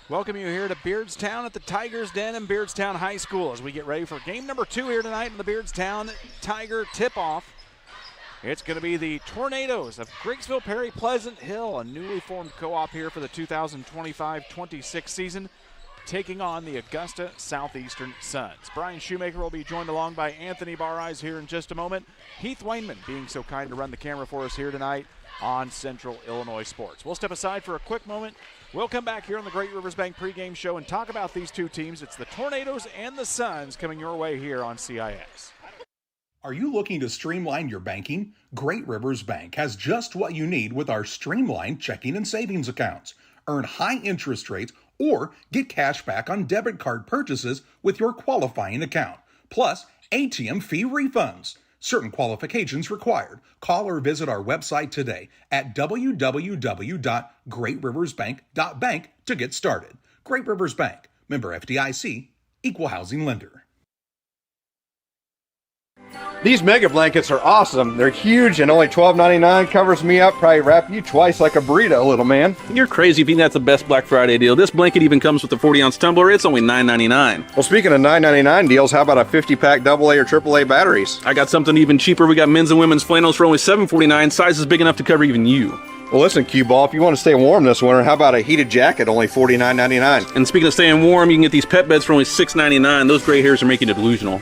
Welcome you here to Beardstown at the Tigers Den in Beardstown High School as we get ready for game number 2 here tonight in the Beardstown Tiger tip-off. It's going to be the Tornadoes of Griggsville-Perry-Pleasant Hill, a newly formed co-op here for the 2025-26 season, taking on the Augusta Southeastern Suns. Brian Shoemaker will be joined along by Anthony Bareyes here in just a moment. Heath Wainman being so kind to run the camera for us here tonight on Central Illinois Sports. We'll step aside for a quick moment. We'll come back here on the Great Rivers Bank pregame show and talk about these two teams. It's the Tornadoes and the Suns coming your way here on CIS. Are you looking to streamline your banking? Great Rivers Bank has just what you need with our streamlined checking and savings accounts. Earn high interest rates or get cash back on debit card purchases with your qualifying account, plus ATM fee refunds. Certain qualifications required. Call or visit our website today at www.greatriversbank.bank to get started. Great Rivers Bank, member FDIC, equal housing lender. These mega blankets are awesome. They're huge and only $12.99. Covers me up, probably wrap you twice like a burrito, little man. You're crazy if you think that's the best Black Friday deal. This blanket even comes with a 40-ounce tumbler. It's only $9.99. Well, speaking of $9.99 deals, how about a 50-pack AA or AAA batteries? I got something even cheaper. We got men's and women's flannels for only $7.49. Size is big enough to cover even you. Well, listen, Q-Ball, if you want to stay warm this winter, how about a heated jacket, only $49.99? And speaking of staying warm, you can get these pet beds for only $6.99. Those gray hairs are making it delusional.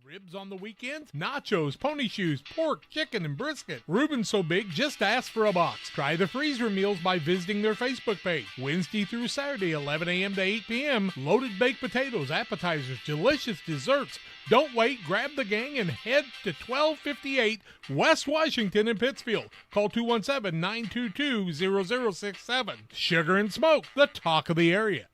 Ribs on the weekends, nachos, pony shoes, pork, chicken, and brisket. Reuben's so big, just ask for a box. Try the freezer meals by visiting their Facebook page. Wednesday through Saturday, 11 a.m. to 8 p.m. Loaded baked potatoes, appetizers, delicious desserts. Don't wait, grab the gang and head to 1258 West Washington in Pittsfield. Call 217-922-0067. Sugar and Smoke, the talk of the area.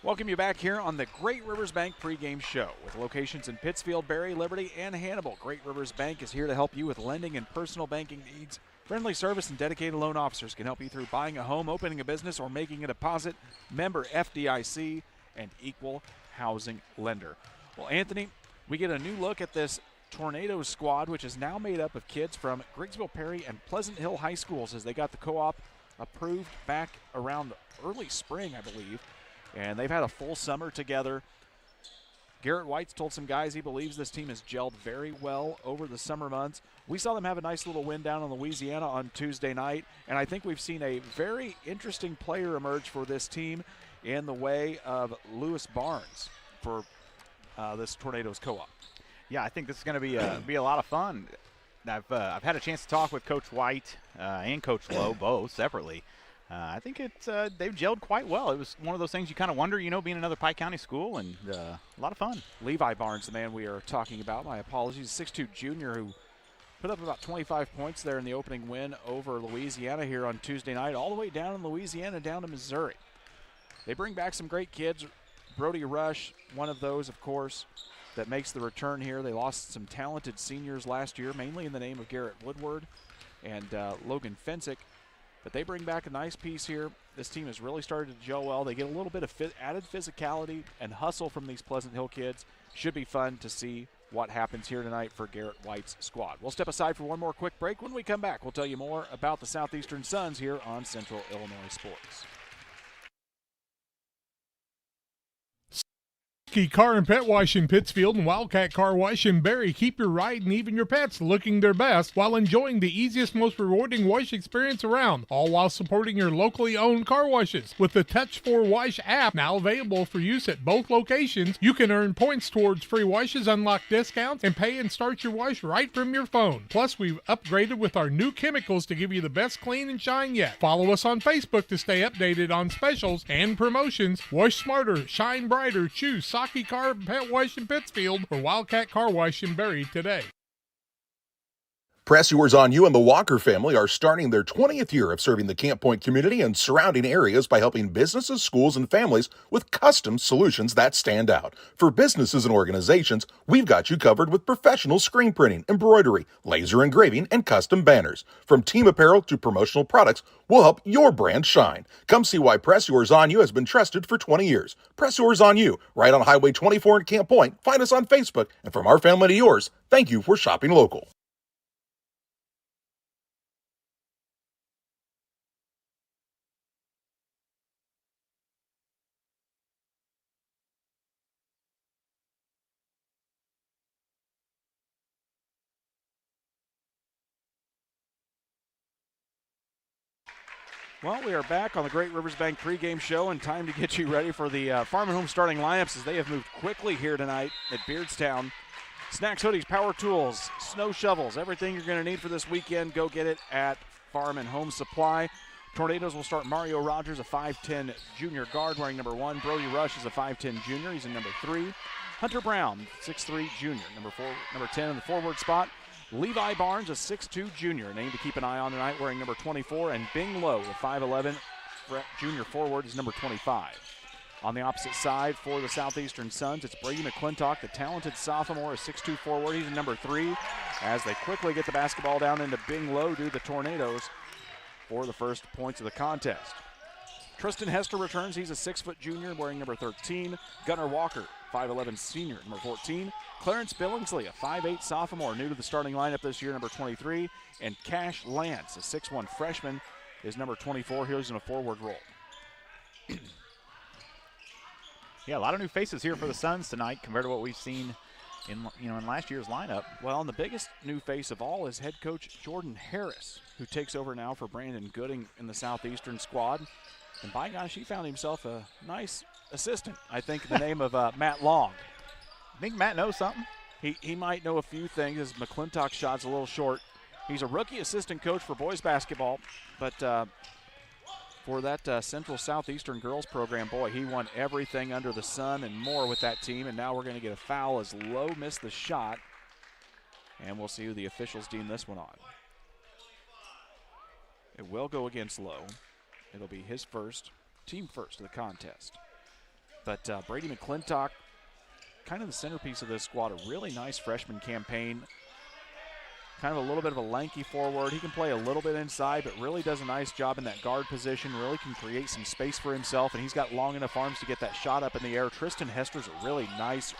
Welcome you back here on the Great Rivers Bank pregame show. With locations in Pittsfield, Berry, Liberty, and Hannibal, Great Rivers Bank is here to help you with lending and personal banking needs. Friendly service and dedicated loan officers can help you through buying a home, opening a business, or making a deposit. Member FDIC and equal housing lender. Well, Anthony, we get a new look at this Tornadoes squad, which is now made up of kids from Griggsville-Perry and Pleasant Hill High Schools, as they got the co-op approved back around early spring, I believe. And they've had a full summer together. Garrett White's told some guys he believes this team has gelled very well over the summer months. We saw them have a nice little win down in Louisiana on Tuesday night, and I think we've seen a very interesting player emerge for this team in the way of Lewis Barnes for this Tornadoes co-op. Yeah, I think this is going to be a lot of fun. I've had a chance to talk with Coach White and Coach Lowe both separately. I think they've gelled quite well. It was one of those things you kind of wonder, being another Pike County school, and a lot of fun. Levi Barnes, the man we are talking about, my apologies, 6'2 junior who put up about 25 points there in the opening win over Louisiana here on Tuesday night, all the way down in Louisiana, down to Missouri. They bring back some great kids. Brody Rush, one of those, of course, that makes the return here. They lost some talented seniors last year, mainly in the name of Garrett Woodward and Logan Fensick. But they bring back a nice piece here. This team has really started to gel well. They get a little bit of added physicality and hustle from these Pleasant Hill kids. Should be fun to see what happens here tonight for Garrett White's squad. We'll step aside for one more quick break. When we come back, we'll tell you more about the Southeastern Suns here on Central Illinois Sports. Key Car and Pet Wash in Pittsfield and Wildcat Car Wash in Berry keep your ride and even your pets looking their best while enjoying the easiest, most rewarding wash experience around, all while supporting your locally owned car washes. With the Touch 4 Wash app now available for use at both locations, you can earn points towards free washes, unlock discounts, and pay and start your wash right from your phone. Plus, we've upgraded with our new chemicals to give you the best clean and shine yet. Follow us on Facebook to stay updated on specials and promotions. Wash smarter, shine brighter, choose Saki Car and Pet Wash in Pittsfield or Wildcat Car Wash in Berry today. Press Yours on You and the Walker family are starting their 20th year of serving the Camp Point community and surrounding areas by helping businesses, schools, and families with custom solutions that stand out. For businesses and organizations, we've got you covered with professional screen printing, embroidery, laser engraving, and custom banners. From team apparel to promotional products, we'll help your brand shine. Come see why Press Yours on You has been trusted for 20 years. Press Yours on You, right on Highway 24 in Camp Point. Find us on Facebook. And from our family to yours, thank you for shopping local. Well, we are back on the Great Rivers Bank pregame show, and time to get you ready for the Farm and Home starting lineups as they have moved quickly here tonight at Beardstown. Snacks, hoodies, power tools, snow shovels, everything you're going to need for this weekend, go get it at Farm and Home Supply. Tornadoes will start Mario Rogers, a 5'10 junior guard wearing number 1. Brody Rush is a 5'10 junior. He's in number 3. Hunter Brown, 6'3 junior, number 10 in the forward spot. Levi Barnes, a 6'2 junior, name to keep an eye on tonight, wearing number 24. And Bing Lowe, a 5'11 junior forward, is number 25. On the opposite side for the Southeastern Suns, it's Brady McClintock, the talented sophomore, a 6'2 forward. He's in number 3 as they quickly get the basketball down into Bing Lowe due to the Tornadoes for the first points of the contest. Tristan Hester returns. He's a 6' junior wearing number 13. Gunnar Walker, 5'11 senior, number 14. Clarence Billingsley, a 5'8 sophomore, new to the starting lineup this year, number 23. And Cash Lance, a 6'1 freshman, is number 24. He's in a forward role. Yeah, a lot of new faces here for the Suns tonight compared to what we've seen in last year's lineup. Well, and the biggest new face of all is head coach Jordan Harris, who takes over now for Brandon Gooding in the Southeastern squad. And by gosh, he found himself a nice assistant, I think, in the name of Matt Long. I think Matt knows something. He might know a few things as McClintock's shot's a little short. He's a rookie assistant coach for boys basketball, but for that Central Southeastern girls program, boy, he won everything under the sun and more with that team. And now we're going to get a foul as Lowe missed the shot. And we'll see who the officials deem this one on. It will go against Lowe. It'll be his first, team first of the contest. But Brady McClintock, kind of the centerpiece of this squad, a really nice freshman campaign. Kind of a little bit of a lanky forward. He can play a little bit inside, but really does a nice job in that guard position, really can create some space for himself, and he's got long enough arms to get that shot up in the air. Tristan Hester's a really nice,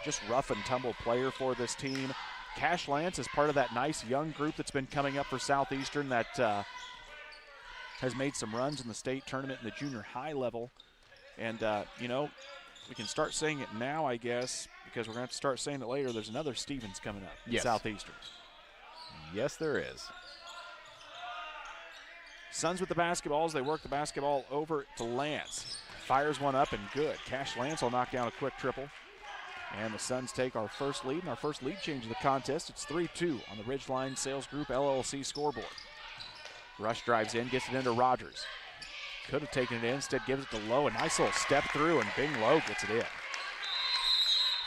just rough and tumble player for this team. Cash Lance is part of that nice young group that's been coming up for Southeastern that has made some runs in the state tournament in the junior high level. And, we can start saying it now, I guess, because we're going to have to start saying it later. There's another Stevens coming up in Southeastern. Yes, there is. Suns with the basketballs. They work the basketball over to Lance. Fires one up and good. Cash Lance will knock down a quick triple. And the Suns take our first lead, and our first lead change of the contest. It's 3-2 on the Ridgeline Sales Group LLC scoreboard. Rush drives in, gets it into Rogers. Could have taken it in, instead gives it to Lowe. A nice little step through, and Bing Lowe gets it in.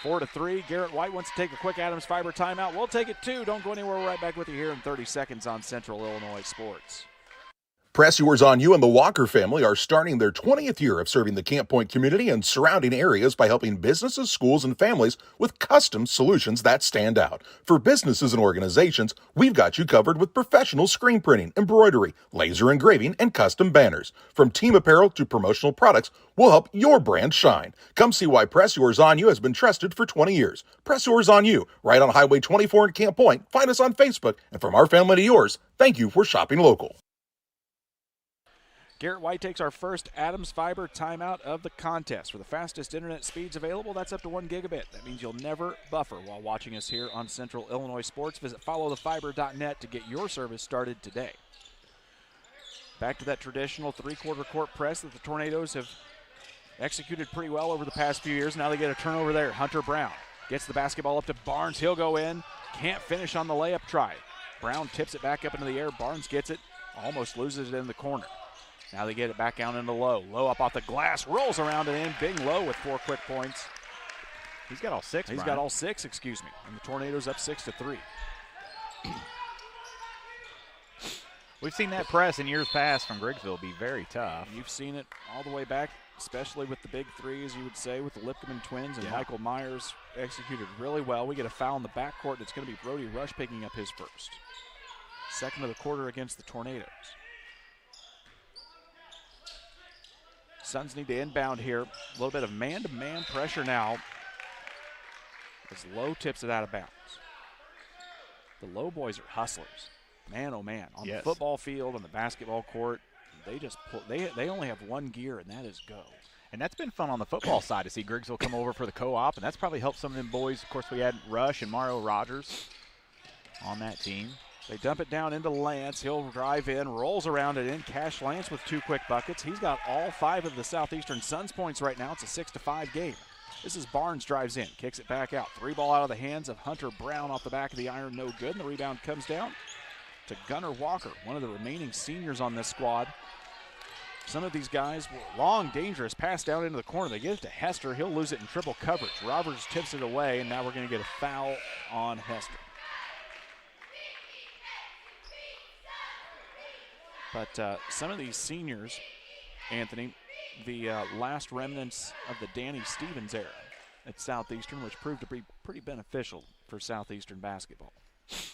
4-3. Garrett White wants to take a quick Adams Fiber timeout. We'll take it too. Don't go anywhere. We're right back with you here in 30 seconds on Central Illinois Sports. Press Yours on You and the Walker family are starting their 20th year of serving the Camp Point community and surrounding areas by helping businesses, schools, and families with custom solutions that stand out. For businesses and organizations, we've got you covered with professional screen printing, embroidery, laser engraving, and custom banners. From team apparel to promotional products, we'll help your brand shine. Come see why Press Yours on You has been trusted for 20 years. Press Yours on You, right on Highway 24 in Camp Point. Find us on Facebook. And from our family to yours, thank you for shopping local. Garrett White takes our first Adams Fiber timeout of the contest. For the fastest internet speeds available, that's up to 1 gigabit. That means you'll never buffer while watching us here on Central Illinois Sports. Visit followthefiber.net to get your service started today. Back to that traditional three-quarter court press that the Tornadoes have executed pretty well over the past few years. Now they get a turnover there. Hunter Brown gets the basketball up to Barnes. He'll go in. Can't finish on the layup try. Brown tips it back up into the air. Barnes gets it. Almost loses it in the corner. Now they get it back down into Lowe. Lowe up off the glass, rolls around and in. Bing Lowe with 4 quick points. He's got all 6, He's got all 6, excuse me. And the Tornadoes up 6-3. We've seen that press in years past from Griggsville be very tough. You've seen it all the way back, especially with the big three, as you would say, with the Lipkeman twins and Michael Myers executed really well. We get a foul in the backcourt, and it's going to be Brody Rush picking up his first. Second of the quarter against the Tornadoes. Suns need to inbound here. A little bit of man-to-man pressure now as Lowe tips it out of bounds. The Lowe boys are hustlers. Man, oh man, on the football field, on the basketball court, they just they only have one gear, and that is go. And that's been fun on the football side to see Griggsville come over for the co-op, and that's probably helped some of them boys. Of course, we had Rush and Mario Rogers on that team. They dump it down into Lance. He'll drive in, rolls around it in. Cash Lance with 2 quick buckets. He's got all 5 of the Southeastern Suns points right now. It's a 6-5 game. This is Barnes drives in, kicks it back out. 3 ball out of the hands of Hunter Brown off the back of the iron, no good. And the rebound comes down to Gunnar Walker, one of the remaining seniors on this squad. Some of these guys, long, dangerous pass down into the corner. They get it to Hester. He'll lose it in triple coverage. Roberts tips it away, and now we're going to get a foul on Hester. But some of these seniors, Anthony, the last remnants of the Danny Stevens era at Southeastern, which proved to be pretty beneficial for Southeastern basketball.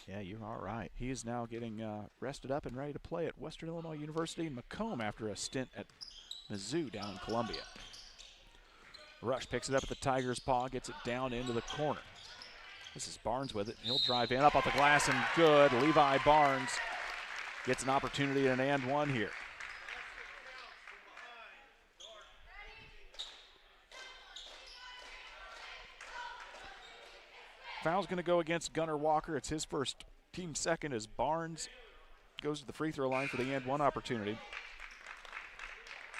Yeah, you are right. He is now getting rested up and ready to play at Western Illinois University in Macomb after a stint at Mizzou down in Columbia. Rush picks it up at the Tigers' paw, gets it down into the corner. This is Barnes with it. He'll drive in, up off the glass, and good. Levi Barnes gets an opportunity at an and one here. Foul's going to go against Gunnar Walker. It's his first, team second, as Barnes goes to the free throw line for the and one opportunity.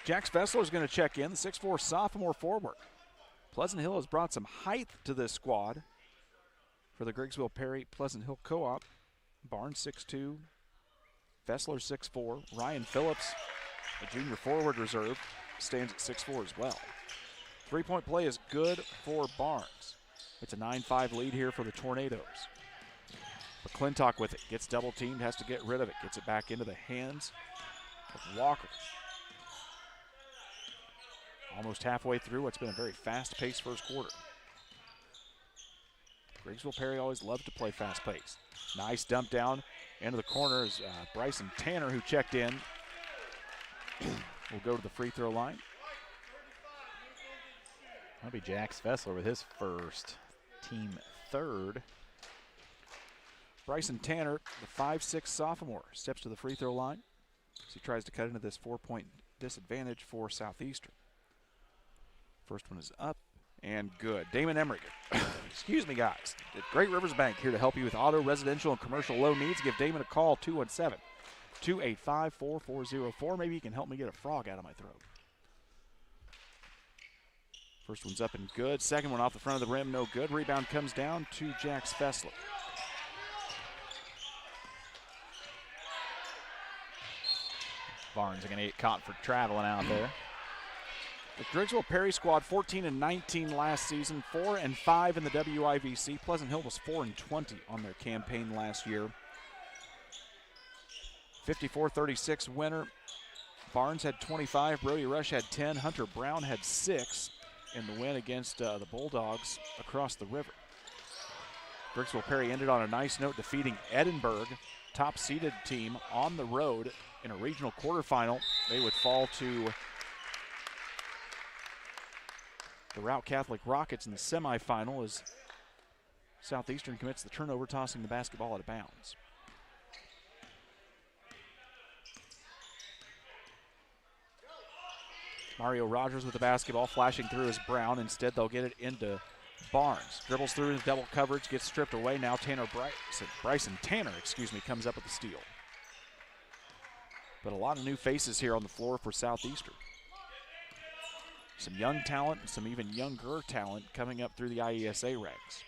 Jax Fessler is going to check in, the 6'4" sophomore forward. Pleasant Hill has brought some height to this squad for the Griggsville-Perry-Pleasant Hill co-op. Barnes 6'2", Fessler 6'4". Ryan Phillips, a junior forward reserve, stands at 6'4" as well. Three-point play is good for Barnes. It's a 9-5 lead here for the Tornadoes. McClintock with it, gets double teamed, has to get rid of it, gets it back into the hands of Walker. Almost halfway through what's been a very fast-paced first quarter. Griggsville-Perry always loved to play fast-paced. Nice dump down into the corner is Bryson Tanner, who checked in. Will go to the free throw line. That'll be Jax Fessler with his first, team third. Bryson Tanner, the 5'6" sophomore, steps to the free throw line as he tries to cut into this 4-point disadvantage for Southeastern. First one is up and good. Damon Emrigan, excuse me guys, at Great Rivers Bank, here to help you with auto, residential, and commercial loan needs. Give Damon a call, 217-285-4404. Maybe you can help me get a frog out of my throat. First one's up and good. Second one off the front of the rim, no good. Rebound comes down to Jax Fessler. Barnes are going to get caught for traveling out there. The Griggsville-Perry squad 14-19 last season, 4-5 in the WIVC. Pleasant Hill was 4-20 on their campaign last year. 54-36 winner. Barnes had 25, Brody Rush had 10, Hunter Brown had 6 in the win against the Bulldogs across the river. Griggsville-Perry ended on a nice note, defeating Edinburgh, top-seeded team, on the road in a regional quarterfinal. They would fall to the Routt Catholic Rockets in the semifinal as Southeastern commits the turnover, tossing the basketball out of bounds. Mario Rogers with the basketball, flashing through is Brown. Instead, they'll get it into Barnes. Dribbles through into double coverage, gets stripped away. Now Bryson Tanner, comes up with the steal. But a lot of new faces here on the floor for Southeastern. Some young talent and some even younger talent coming up through the IESA ranks.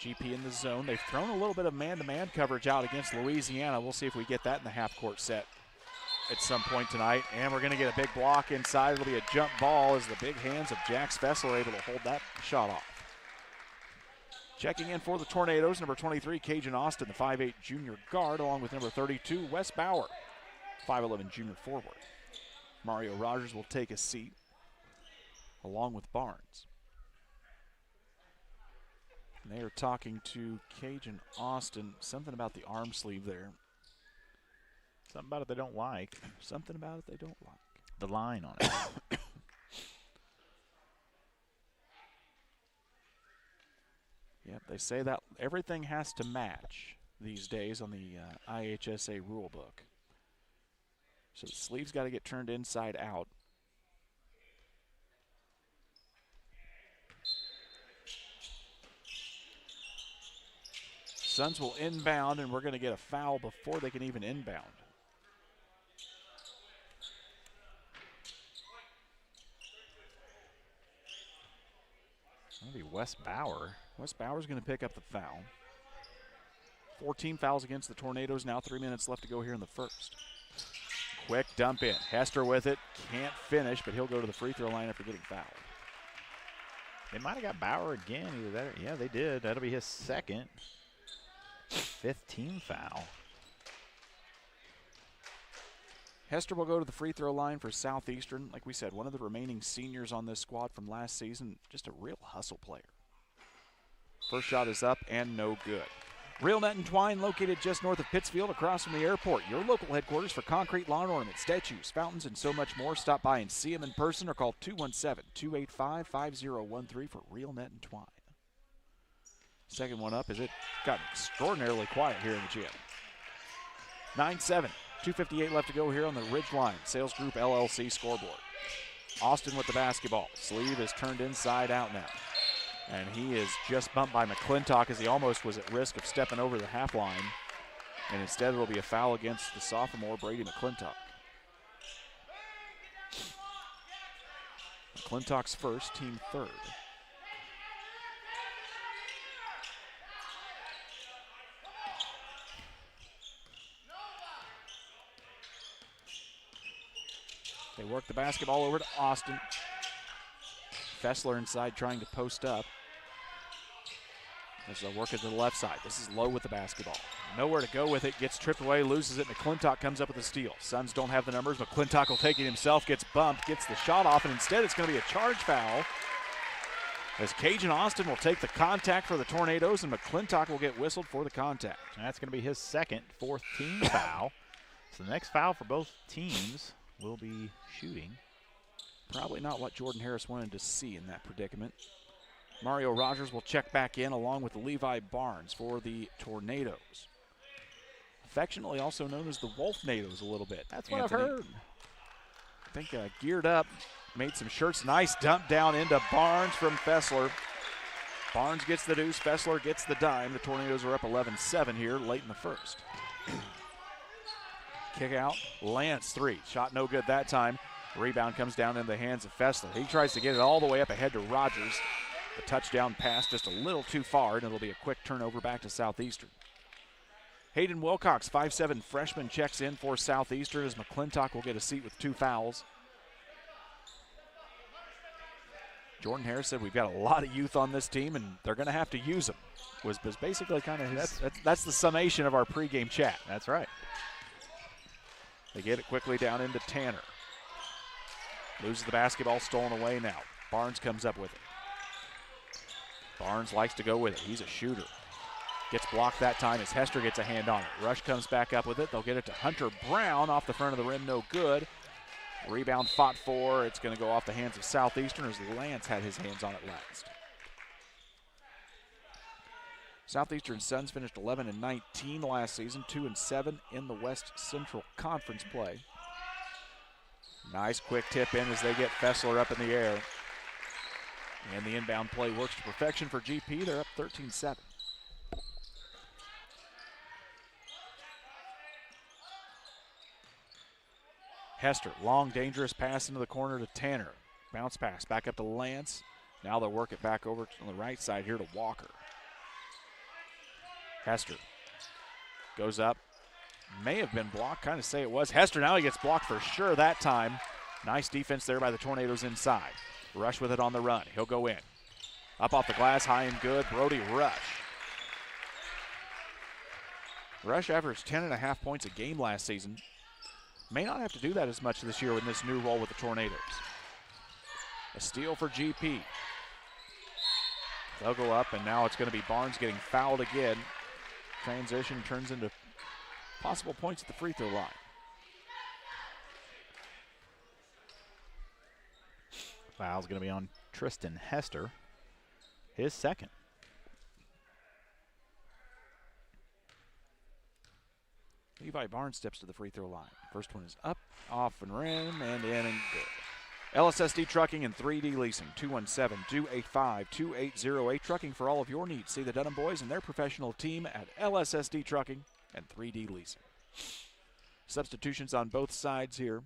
GP in the zone. They've thrown a little bit of man-to-man coverage out against Louisiana. We'll see if we get that in the half-court set at some point tonight. And we're going to get a big block inside. It'll be a jump ball as the big hands of Jax Fessler able to hold that shot off. Checking in for the Tornadoes, number 23, Cajun Austin, the 5'8 junior guard, along with number 32, Wes Bauer, 5'11 junior forward. Mario Rogers will take a seat, along with Barnes. And they are talking to Cajun Austin, something about the arm sleeve there. Something about it they don't like. Something about it they don't like. The line on it. Yep, they say that everything has to match these days on the IHSA rule book. So the sleeve's got to get turned inside out. Suns will inbound, and we're going to get a foul before they can even inbound. That'll be Wes Bauer. Wes Bauer's going to pick up the foul. 14 fouls against the Tornadoes. Now 3 minutes left to go here in the first. Quick dump in. Hester with it. Can't finish, but he'll go to the free throw line after getting fouled. They might have got Bauer again. Either that or, yeah, they did. That'll be his second. 5th team foul. Hester will go to the free throw line for Southeastern. Like we said, one of the remaining seniors on this squad from last season. Just a real hustle player. First shot is up and no good. Real Net and Twine, located just north of Pittsfield, across from the airport. Your local headquarters for concrete, lawn ornaments, statues, fountains, and so much more. Stop by and see them in person or call 217-285-5013 for Real Net and Twine. Second one up as it got extraordinarily quiet here in the gym. 9-7, 2:58 left to go here on the Ridgeline Sales Group LLC scoreboard. Austin with the basketball. Sleeve is turned inside out now. And he is just bumped by McClintock as he almost was at risk of stepping over the half line. And instead it'll be a foul against the sophomore Brady McClintock. McClintock's first, team third. They work the basketball over to Austin. Fessler inside trying to post up. As they work it to the left side. This is Lowe with the basketball. Nowhere to go with it. Gets tripped away, loses it. McClintock comes up with a steal. Suns don't have the numbers. McClintock will take it himself. Gets bumped. Gets the shot off. And instead it's going to be a charge foul. As Cajun Austin will take the contact for the Tornadoes. And McClintock will get whistled for the contact. And that's going to be his second, 4th team foul. So the next foul for both teams will be shooting. Probably not what Jordan Harris wanted to see in that predicament. Mario Rogers will check back in along with Levi Barnes for the Tornadoes. Affectionately also known as the Wolfnadoes a little bit. That's what I've heard. I think geared up, made some shirts. Nice dump down into Barnes from Fessler. Barnes gets the deuce, Fessler gets the dime. The Tornadoes are up 11-7 here late in the first. Kick out, Lance three. Shot no good that time. Rebound comes down in the hands of Fessler. He tries to get it all the way up ahead to Rogers. The touchdown pass just a little too far, and it'll be a quick turnover back to Southeastern. Hayden Wilcox, 5'7 freshman, checks in for Southeastern as McClintock will get a seat with 2 fouls. Jordan Harris said we've got a lot of youth on this team, and they're going to have to use them. Was basically kind of his. That's the summation of our pregame chat. That's right. They get it quickly down into Tanner. Loses the basketball, stolen away now. Barnes comes up with it. Barnes likes to go with it. He's a shooter. Gets blocked that time as Hester gets a hand on it. Rush comes back up with it. They'll get it to Hunter Brown off the front of the rim, no good. Rebound fought for. It's going to go off the hands of Southeastern as Lance had his hands on it last. Southeastern Suns finished 11-19 last season, 2-7 in the West Central Conference play. Nice quick tip in as they get Fessler up in the air. And the inbound play works to perfection for GP. They're up 13-7. Hester, long, dangerous pass into the corner to Tanner. Bounce pass back up to Lance. Now they'll work it back over on the right side here to Walker. Hester goes up. May have been blocked, kind of say it was. Hester now he gets blocked for sure that time. Nice defense there by the Tornadoes inside. Rush with it on the run. He'll go in. Up off the glass, high and good. Brody Rush. Rush averaged 10.5 points a game last season. May not have to do that as much this year in this new role with the Tornadoes. A steal for GP. They'll go up, and now it's going to be Barnes getting fouled again. Transition turns into possible points at the free throw line. Foul's going to be on Tristan Hester, his second. Levi Barnes steps to the free throw line. First one is up, off and rim, and in and good. LSSD Trucking and 3D Leasing, 217-285-2808. Trucking for all of your needs. See the Dunham boys and their professional team at LSSD Trucking and 3D Leasing. Substitutions on both sides here.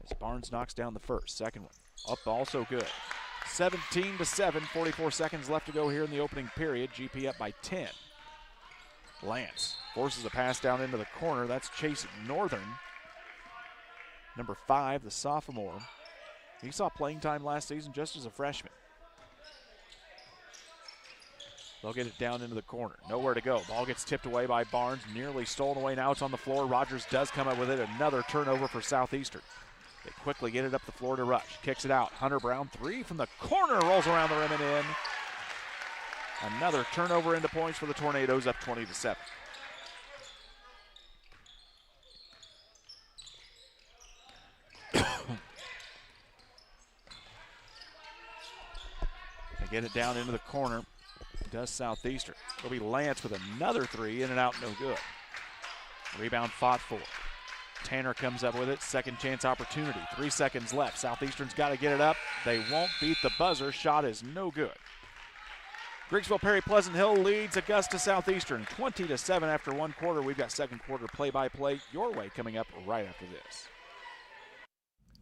As Barnes knocks down the first. Second one up, also good. 17-7, 44 seconds left to go here in the opening period. GP up by 10. Lance forces a pass down into the corner. That's Chase Northern. Number 5, the sophomore. He saw playing time last season just as a freshman. They'll get it down into the corner. Nowhere to go. Ball gets tipped away by Barnes. Nearly stolen away. Now it's on the floor. Rogers does come up with it. Another turnover for Southeastern. They quickly get it up the floor to Rush. Kicks it out. Hunter Brown, 3 from the corner. Rolls around the rim and in. Another turnover into points for the Tornadoes, up 20-7. They get it down into the corner. Does Southeastern. It'll be Lance with another 3, in and out, no good. Rebound fought for. Tanner comes up with it. Second chance opportunity. 3 seconds left. Southeastern's got to get it up. They won't beat the buzzer. Shot is no good. Griggsville-Perry-Pleasant Hill leads Augusta Southeastern 20-7 after one quarter. We've got second quarter play-by-play your way coming up right after this.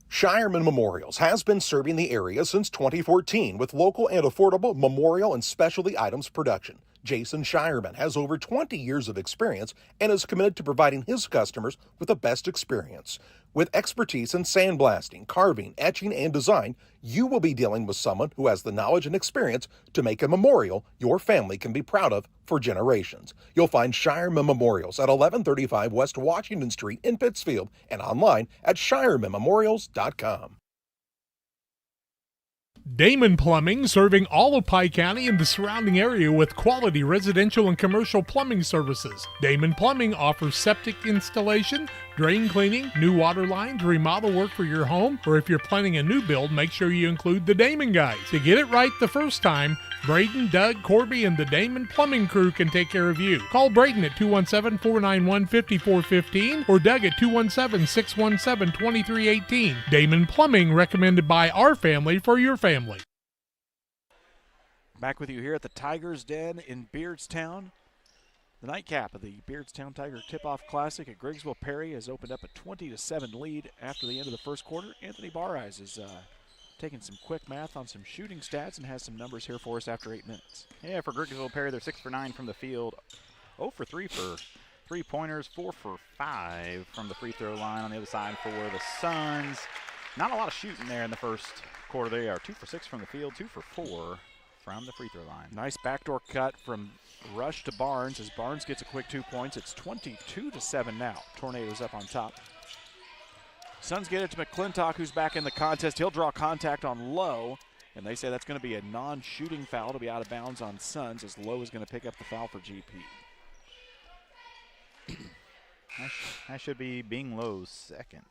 Shireman Memorials has been serving the area since 2014 with local and affordable memorial and specialty items production. Jason Shireman has over 20 years of experience and is committed to providing his customers with the best experience. With expertise in sandblasting, carving, etching, and design, you will be dealing with someone who has the knowledge and experience to make a memorial your family can be proud of for generations. You'll find Shireman Memorials at 1135 West Washington Street in Pittsfield and online at shiremanmemorials.com. Damon Plumbing, serving all of Pike County and the surrounding area with quality residential and commercial plumbing services. Damon Plumbing offers septic installation, drain cleaning, new water lines, remodel work for your home, or if you're planning a new build, make sure you include the Damon guys. To get it right the first time, Braden, Doug, Corby, and the Damon Plumbing crew can take care of you. Call Braden at 217-491-5415 or Doug at 217-617-2318. Damon Plumbing, recommended by our family for your family. Back with you here at the Tigers Den in Beardstown. The nightcap of the Beardstown Tiger Tip-Off Classic at Griggsville-Perry has opened up a 20-7 lead after the end of the first quarter. Anthony Bareyes is taking some quick math on some shooting stats and has some numbers here for us after 8 minutes. Yeah, for Griggsville-Perry, they're 6 for 9 from the field, 0 for 3 for three-pointers, 4 for 5 from the free throw line. On the other side for the Suns, not a lot of shooting there in the first quarter. They are 2 for 6 from the field, 2 for 4 from the free throw line. Nice backdoor cut from Rush to Barnes as Barnes gets a quick 2 points. It's 22-7 now. Tornadoes up on top. Suns get it to McClintock, who's back in the contest. He'll draw contact on Lowe, and they say that's going to be a non-shooting foul to be out of bounds on Suns as Lowe is going to pick up the foul for GP. That should be Bing Lowe's second.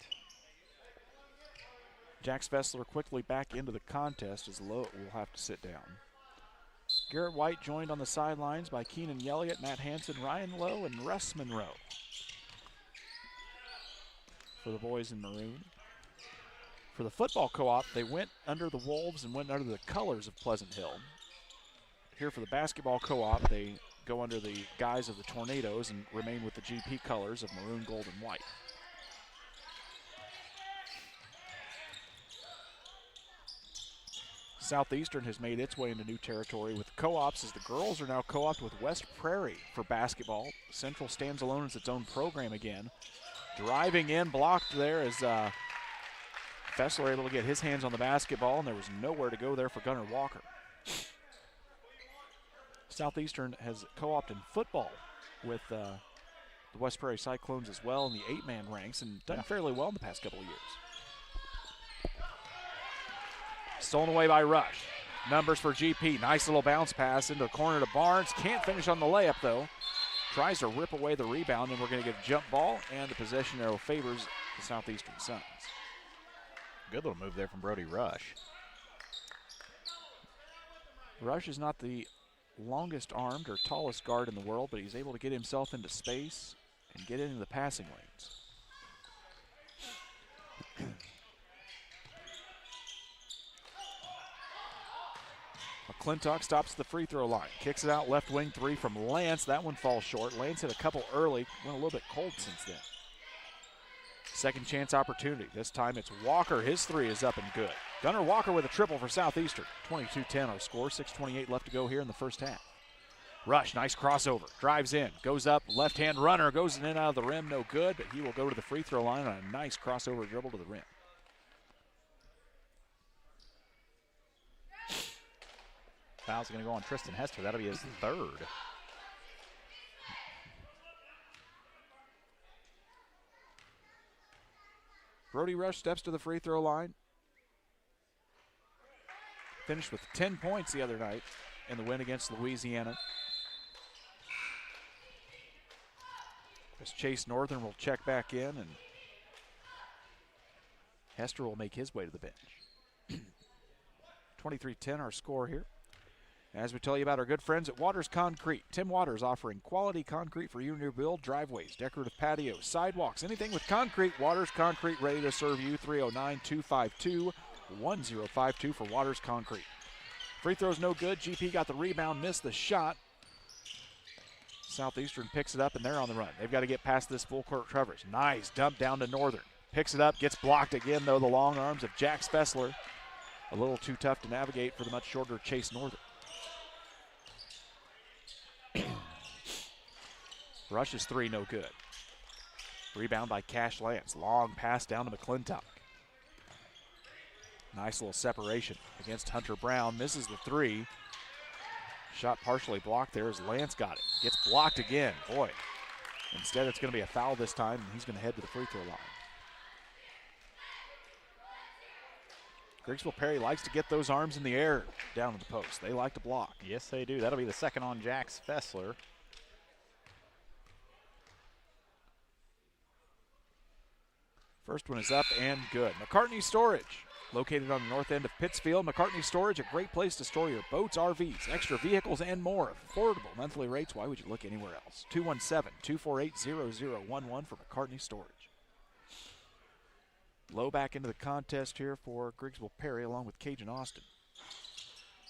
Jack Spessler quickly back into the contest as Lowe will have to sit down. Garrett White joined on the sidelines by Keenan Elliott, Matt Hansen, Ryan Lowe, and Russ Monroe. For the boys in maroon. For the football co-op, they went under the Wolves and went under the colors of Pleasant Hill. Here for the basketball co-op, they go under the guise of the Tornadoes and remain with the GP colors of maroon, gold, and white. Southeastern has made its way into new territory with co-ops as the girls are now co-opted with West Prairie for basketball. Central stands alone as its own program again. Driving in, blocked there as Fessler able to get his hands on the basketball, and there was nowhere to go there for Gunnar Walker. Southeastern has co-opted football with the West Prairie Cyclones as well in the 8-man ranks and done fairly well in the past couple of years. Stolen away by Rush. Numbers for GP. Nice little bounce pass into the corner to Barnes. Can't finish on the layup, though. Tries to rip away the rebound, and we're going to get a jump ball, and the possession arrow favors the Southeastern Suns. Good little move there from Brody Rush. Rush is not the longest armed or tallest guard in the world, but he's able to get himself into space and get into the passing lanes. McClintock stops the free throw line. Kicks it out left wing 3 from Lance. That one falls short. Lance hit a couple early. Went a little bit cold since then. Second chance opportunity. This time it's Walker. His 3 is up and good. Gunnar Walker with a triple for Southeastern. 22-10 our score. 6:28 left to go here in the first half. Rush, nice crossover. Drives in. Goes up. Left-hand runner. Goes in and out of the rim. No good, but he will go to the free throw line on a nice crossover dribble to the rim. Foul's going to go on Tristan Hester. That'll be his 3rd. Brody Rush steps to the free throw line. Finished with 10 points the other night in the win against Louisiana. As Chase Northern will check back in, and Hester will make his way to the bench. 23-10 our score here. As we tell you about our good friends at Waters Concrete. Tim Waters offering quality concrete for you and your build, driveways, decorative patios, sidewalks, anything with concrete. Waters Concrete ready to serve you. 309-252-1052 for Waters Concrete. Free throw's no good. GP got the rebound, missed the shot. Southeastern picks it up, and they're on the run. They've got to get past this full court coverage. Nice dump down to Northern. Picks it up, gets blocked again, though, the long arms of Jack Spessler. A little too tough to navigate for the much shorter Chase Northern. Rush's 3, no good. Rebound by Cash Lance. Long pass down to McClintock. Nice little separation against Hunter Brown. Misses the 3. Shot partially blocked there as Lance got it. Gets blocked again. Boy. Instead, it's going to be a foul this time, and he's going to head to the free throw line. Griggsville-Perry likes to get those arms in the air down to the post. They like to block. Yes, they do. That'll be the 2nd on Jack Spessler. First one is up and good. McCartney Storage, located on the north end of Pittsfield. McCartney Storage, a great place to store your boats, RVs, extra vehicles, and more. Affordable monthly rates. Why would you look anywhere else? 217-248-0011 for McCartney Storage. Low back into the contest here for Griggsville-Perry along with Cajun Austin.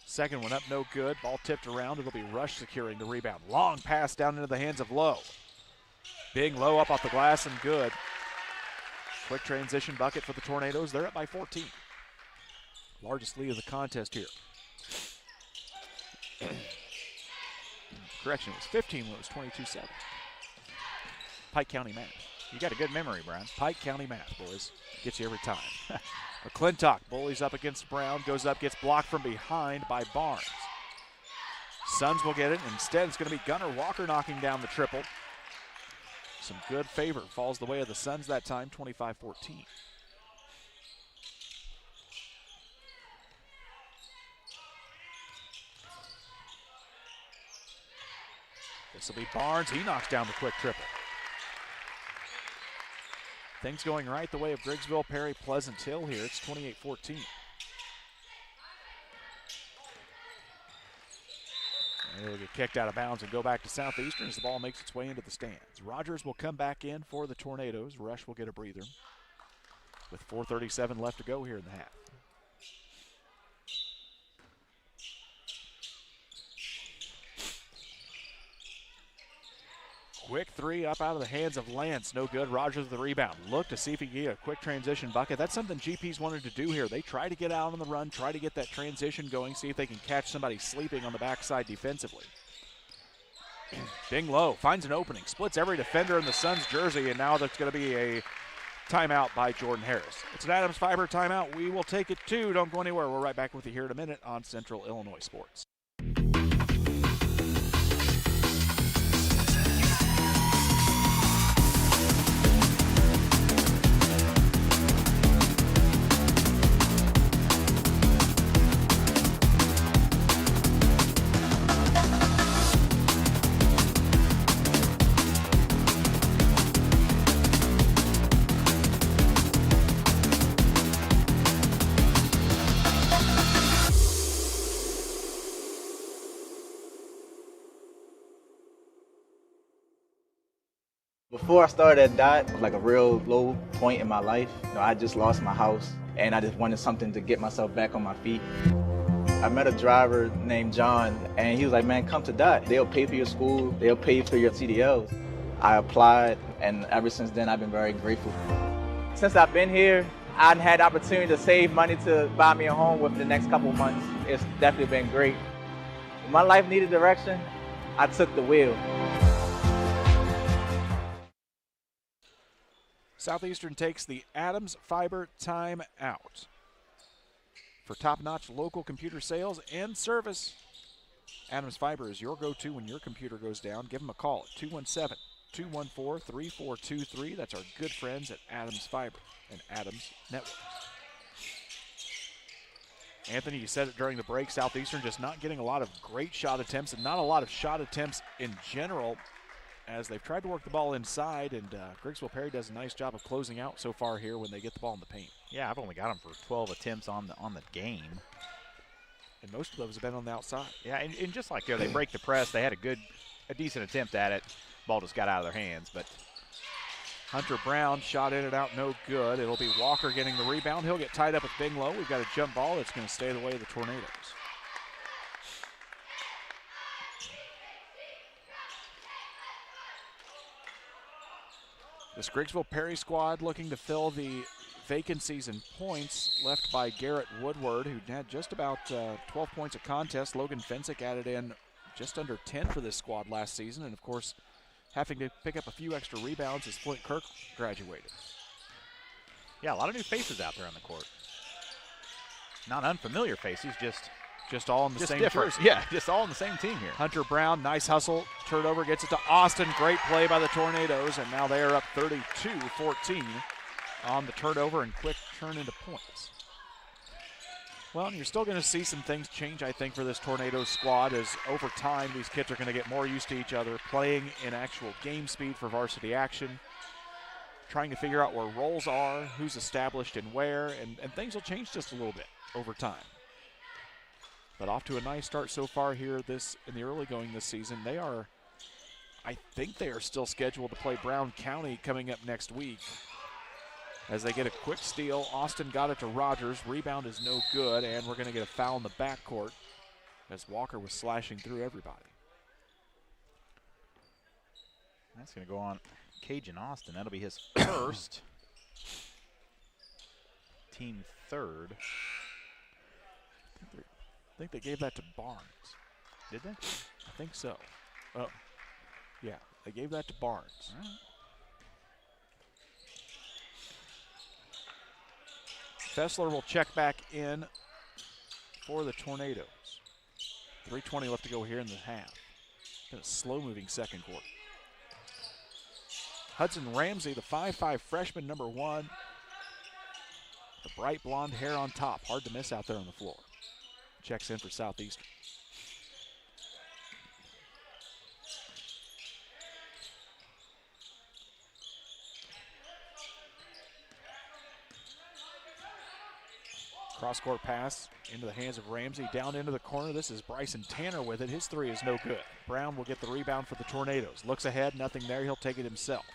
Second one up, no good. Ball tipped around. It'll be Rush securing the rebound. Long pass down into the hands of Lowe. Big Lowe up off the glass and good. Quick transition bucket for the Tornadoes. They're up by 14. Largest lead of the contest here. Correction, it was 15 when it was 22-7. Pike County math. You got a good memory, Brian. Pike County math, boys. Gets you every time. McClintock bullies up against Brown. Goes up, gets blocked from behind by Barnes. Suns will get it. Instead, it's going to be Gunnar Walker knocking down the triple. Some good favor falls the way of the Suns that time, 25-14. This will be Barnes. He knocks down the quick triple. Things going right the way of Griggsville-Perry-Pleasant Hill here. It's 28-14. It'll get kicked out of bounds and go back to Southeastern as the ball makes its way into the stands. Rogers will come back in for the Tornadoes. Rush will get a breather with 4:37 left to go here in the half. Quick 3 up out of the hands of Lance. No good. Rogers with the rebound. Look to see if he can get a quick transition bucket. That's something GP's wanted to do here. They try to get out on the run, try to get that transition going, see if they can catch somebody sleeping on the backside defensively. Bing Low finds an opening, splits every defender in the Suns jersey, and now that's going to be a timeout by Jordan Harris. It's an Adams Fiber timeout. We will take it too. Don't go anywhere. We're right back with you here in a minute on Central Illinois Sports. Before I started at Dot, it was like a real low point in my life. I just lost my house, and I just wanted something to get myself back on my feet. I met a driver named John, and he was like, man, come to Dot. They'll pay for your school. They'll pay for your CDLs. I applied, and ever since then, I've been very grateful. Since I've been here, I've had the opportunity to save money to buy me a home within the next couple months. It's definitely been great. When my life needed direction, I took the wheel. Southeastern takes the Adams Fiber time out. For top-notch local computer sales and service, Adams Fiber is your go-to when your computer goes down. Give them a call at 217-214-3423. That's our good friends at Adams Fiber and Adams Networks. Anthony, you said it during the break, Southeastern just not getting a lot of great shot attempts and not a lot of shot attempts in general as they've tried to work the ball inside, and Griggsville-Perry does a nice job of closing out so far here when they get the ball in the paint. Yeah, I've only got them for 12 attempts on the game. And most of those have been on the outside. Yeah, and just like they break the press, they had a decent attempt at it. Ball just got out of their hands, but Hunter Brown shot in and out, no good. It'll be Walker getting the rebound. He'll get tied up with Binglow. We've got a jump ball that's going to stay the way of the Tornadoes. This Griggsville-Perry squad looking to fill the vacancies in points left by Garrett Woodward, who had just about 12 points a contest. Logan Fensick added in just under 10 for this squad last season, and of course having to pick up a few extra rebounds as Flint Kirk graduated. Yeah, a lot of new faces out there on the court. Not unfamiliar faces, just all in the same different. jersey. Yeah, just all in the same team here. Hunter Brown, nice hustle, turnover, gets it to Austin. Great play by the Tornadoes, and now they are up 32-14 on the turnover and quick turn into points. Well, and you're still going to see some things change, I think, for this Tornadoes squad as over time these kids are going to get more used to each other, playing in actual game speed for varsity action, trying to figure out where roles are, who's established and where, and things will change just a little bit over time. But off to a nice start so far here in the early going this season. I think they are still scheduled to play Brown County coming up next week as they get a quick steal. Austin got it to Rogers. Rebound is no good, and we're going to get a foul in the backcourt as Walker was slashing through everybody. That's going to go on Cajun Austin. That'll be his first, team third. I think they gave that to Barnes. Did they? I think so. Oh, yeah, they gave that to Barnes. All right. Fessler will check back in for the Tornadoes. 3:20 left to go here in the half. Been a slow-moving second quarter. Hudson Ramsey, the 5'5" freshman, number 1. The bright blonde hair on top. Hard to miss out there on the floor. Checks in for Southeastern. Cross-court pass into the hands of Ramsey, down into the corner. This is Bryson Tanner with it. His three is no good. Brown will get the rebound for the Tornadoes. Looks ahead, nothing there. He'll take it himself.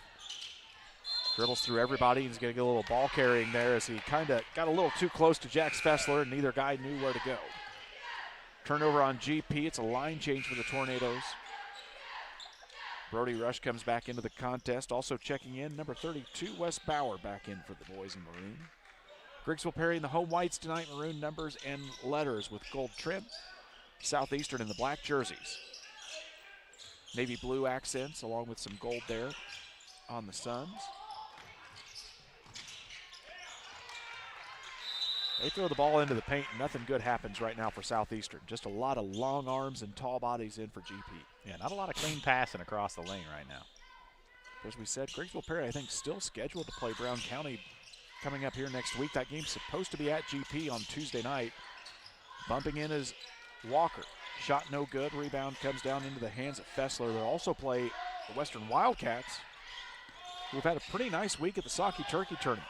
Dribbles through everybody. He's going to get a little ball carrying there as he kind of got a little too close to Jax Fessler, and neither guy knew where to go. Turnover on GP. It's a line change for the Tornadoes. Brody Rush comes back into the contest. Also checking in, number 32, Wes Bauer, back in for the boys in maroon. Griggsville-Perry in the home whites tonight, maroon numbers and letters with gold trim. Southeastern in the black jerseys. Navy blue accents along with some gold there on the Suns. They throw the ball into the paint, and nothing good happens right now for Southeastern. Just a lot of long arms and tall bodies in for GP. Yeah, not a lot of clean passing across the lane right now. As we said, Griggsville-Perry, I think, still scheduled to play Brown County coming up here next week. That game's supposed to be at GP on Tuesday night. Bumping in is Walker. Shot no good. Rebound comes down into the hands of Fessler. They'll also play the Western Wildcats, who've had a pretty nice week at the Saki Turkey Tournament.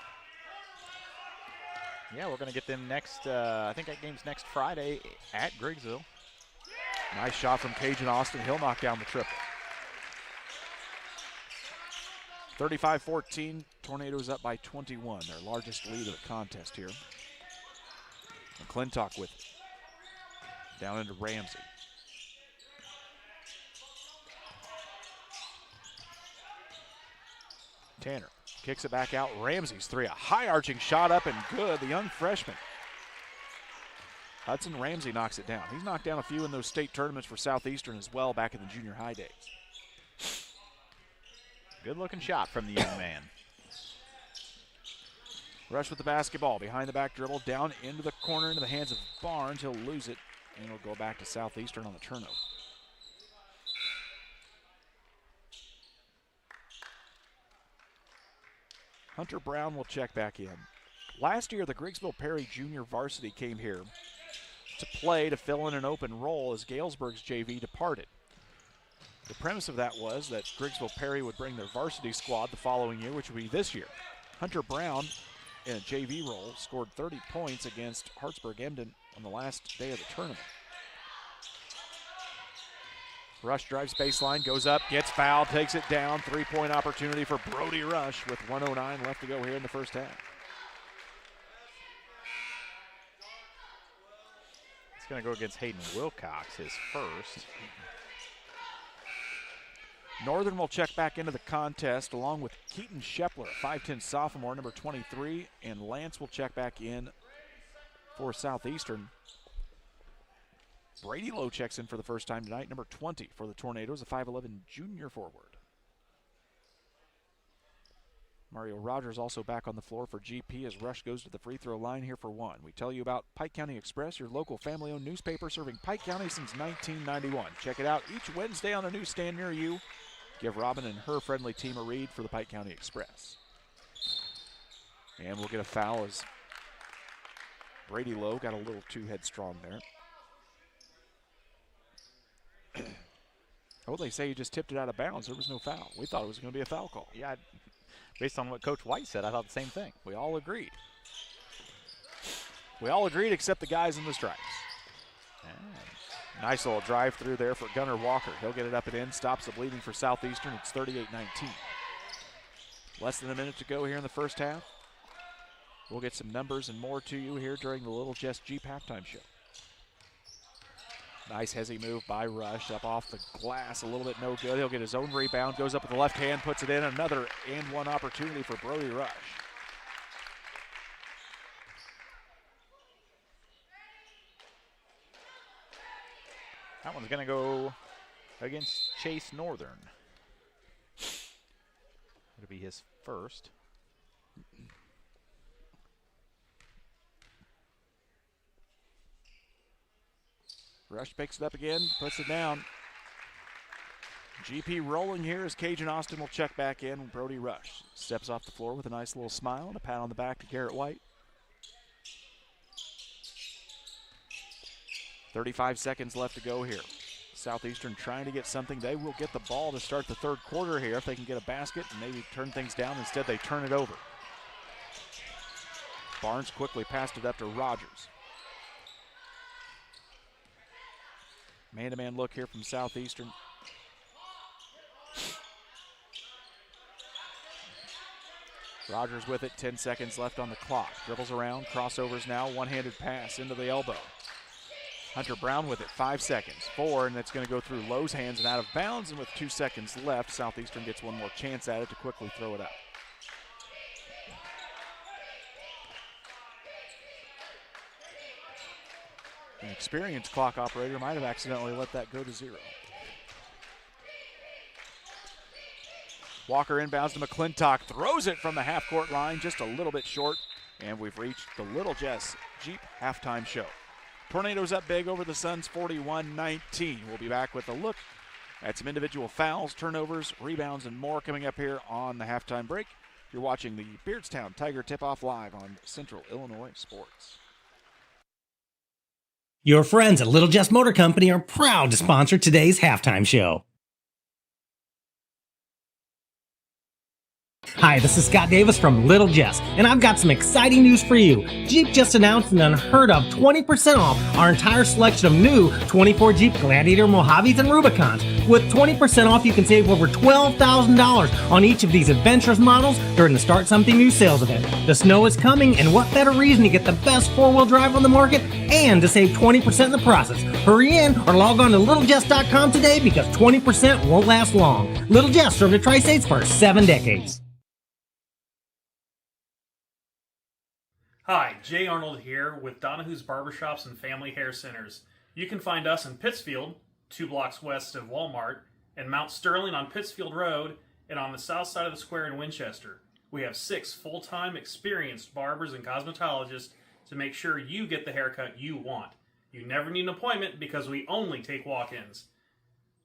Yeah, we're going to get them next, I think that game's next Friday at Griggsville. Nice shot from Cajun Austin. He'll knock down the triple. 35-14, Tornadoes up by 21, their largest lead of the contest here. McClintock with it. Down into Ramsey. Tanner kicks it back out. Ramsey's three. A high arching shot up and good. The young freshman. Hudson Ramsey knocks it down. He's knocked down a few in those state tournaments for Southeastern as well back in the junior high days. Good looking shot from the young man. Rush with the basketball. Behind the back dribble. Down into the corner into the hands of Barnes. He'll lose it. And it'll go back to Southeastern on the turnover. Hunter Brown will check back in. Last year, the Griggsville-Perry junior varsity came here to play to fill in an open role as Galesburg's JV departed. The premise of that was that Griggsville-Perry would bring their varsity squad the following year, which would be this year. Hunter Brown, in a JV role, scored 30 points against Hartsburg-Emden on the last day of the tournament. Rush drives baseline, goes up, gets fouled, takes it down. Three-point opportunity for Brody Rush with 1:09 left to go here in the first half. It's going to go against Hayden Wilcox, his first. Northern will check back into the contest along with Keaton Shepler, a 5'10 sophomore, number 23, and Lance will check back in for Southeastern. Brady Lowe checks in for the first time tonight, number 20 for the Tornadoes, a 5'11 junior forward. Mario Rogers also back on the floor for GP as Rush goes to the free throw line here for one. We tell you about Pike County Express, your local family-owned newspaper serving Pike County since 1991. Check it out each Wednesday on a newsstand near you. Give Robin and her friendly team a read for the Pike County Express. And we'll get a foul as Brady Lowe got a little too headstrong there. Oh, they say he just tipped it out of bounds. There was no foul. We thought it was going to be a foul call. Yeah, based on what Coach White said, I thought the same thing. We all agreed. We all agreed except the guys in the stripes. And nice little drive through there for Gunnar Walker. He'll get it up and in, stops the bleeding for Southeastern. It's 38-19. Less than a minute to go here in the first half. We'll get some numbers and more to you here during the Little Jess Jeep halftime show. Nice hezzy move by Rush, up off the glass, a little bit no good. He'll get his own rebound, goes up with the left hand, puts it in. Another and one opportunity for Brody Rush. That one's going to go against Chase Northern. It'll be his first. Rush picks it up again, puts it down. GP rolling here as Cajun Austin will check back in. Brody Rush steps off the floor with a nice little smile and a pat on the back to Garrett White. 35 seconds left to go here. Southeastern trying to get something. They will get the ball to start the third quarter here if they can get a basket and maybe turn things down. Instead, they turn it over. Barnes quickly passed it up to Rogers. Man-to-man look here from Southeastern. Rogers with it, 10 seconds left on the clock. Dribbles around, crossovers now, one-handed pass into the elbow. Hunter Brown with it, 5 seconds, 4, and it's going to go through Lowe's hands and out of bounds, and with 2 seconds left, Southeastern gets one more chance at it to quickly throw it up. An experienced clock operator might have accidentally let that go to 0. Walker inbounds to McClintock, throws it from the half-court line, just a little bit short, and we've reached the Little Jess Jeep halftime show. Tornadoes up big over the Suns, 41-19. We'll be back with a look at some individual fouls, turnovers, rebounds, and more coming up here on the halftime break. You're watching the Beardstown Tiger Tip-Off live on Central Illinois Sports. Your friends at Little Jess Motor Company are proud to sponsor today's halftime show. Hi, this is Scott Davis from Little Jess, and I've got some exciting news for you. Jeep just announced an unheard of 20% off our entire selection of new 24 Jeep Gladiator Mojaves and Rubicons. With 20% off, you can save over $12,000 on each of these adventurous models during the Start Something New sales event. The snow is coming, and what better reason to get the best four-wheel drive on the market and to save 20% in the process. Hurry in or log on to littlejess.com today because 20% won't last long. Little Jess served the Tri-States for 7 decades. Hi, Jay Arnold here with Donahue's Barbershops and Family Hair Centers. You can find us in Pittsfield, 2 blocks west of Walmart, and Mount Sterling on Pittsfield Road, and on the south side of the square in Winchester. We have 6 full-time experienced barbers and cosmetologists to make sure you get the haircut you want. You never need an appointment because we only take walk-ins.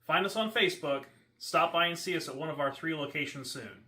Find us on Facebook. Stop by and see us at one of our 3 locations soon.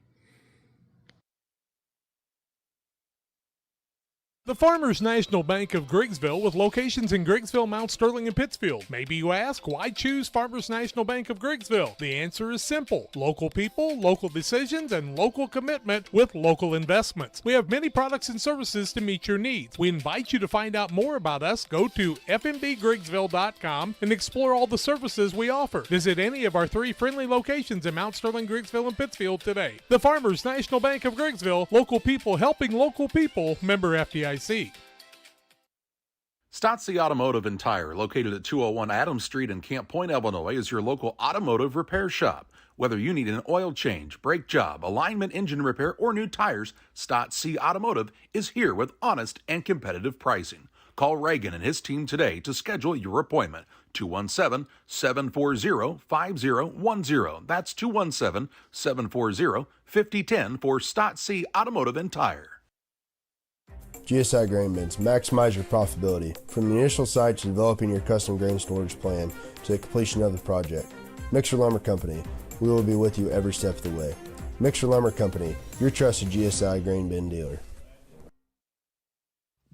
The Farmers National Bank of Griggsville with locations in Griggsville, Mount Sterling, and Pittsfield. Maybe you ask, why choose Farmers National Bank of Griggsville? The answer is simple. Local people, local decisions, and local commitment with local investments. We have many products and services to meet your needs. We invite you to find out more about us. Go to fmbgriggsville.com and explore all the services we offer. Visit any of our 3 friendly locations in Mount Sterling, Griggsville, and Pittsfield today. The Farmers National Bank of Griggsville, local people helping local people, member FDIC. Stotzi Automotive and Tire, located at 201 Adams Street in Camp Point, Illinois, is your local automotive repair shop. Whether you need an oil change, brake job, alignment, engine repair, or new tires, Stotzi Automotive is here with honest and competitive pricing. Call Reagan and his team today to schedule your appointment. 217-740-5010. That's 217-740-5010 for Stotzi Automotive and Tire. GSI Grain Bins. Maximize your profitability. From the initial site to developing your custom grain storage plan to the completion of the project. Mixer Lumber Company. We will be with you every step of the way. Mixer Lumber Company, your trusted GSI grain bin dealer.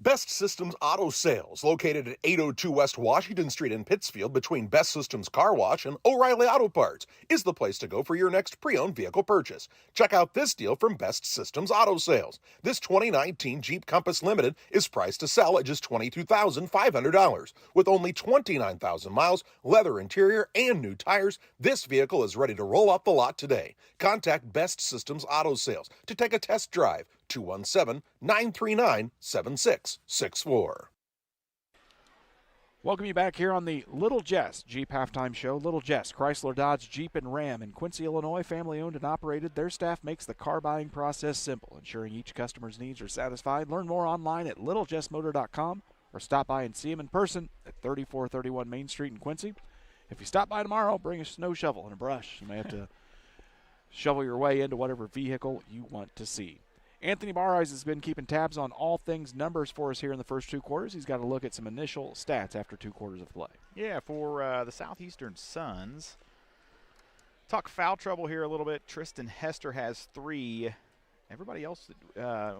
Best Systems Auto Sales, located at 802 West Washington Street in Pittsfield between Best Systems Car Wash and O'Reilly Auto Parts, is the place to go for your next pre-owned vehicle purchase. Check out this deal from Best Systems Auto Sales. This 2019 Jeep Compass Limited is priced to sell at just $22,500. With only 29,000 miles, leather interior, and new tires, this vehicle is ready to roll off the lot today. Contact Best Systems Auto Sales to take a test drive. 217-939-7664. Welcome you back here on the Little Jess Jeep Halftime Show. Little Jess, Chrysler, Dodge, Jeep, and Ram in Quincy, Illinois, family owned and operated. Their staff makes the car buying process simple, ensuring each customer's needs are satisfied. Learn more online at littlejessmotor.com or stop by and see them in person at 3431 Main Street in Quincy. If you stop by tomorrow, bring a snow shovel and a brush. You may have to shovel your way into whatever vehicle you want to see. Anthony Barres has been keeping tabs on all things numbers for us here in the first 2 quarters. He's got a look at some initial stats after 2 quarters of play. Yeah, for the Southeastern Suns, talk foul trouble here a little bit. Tristan Hester has 3. Everybody else,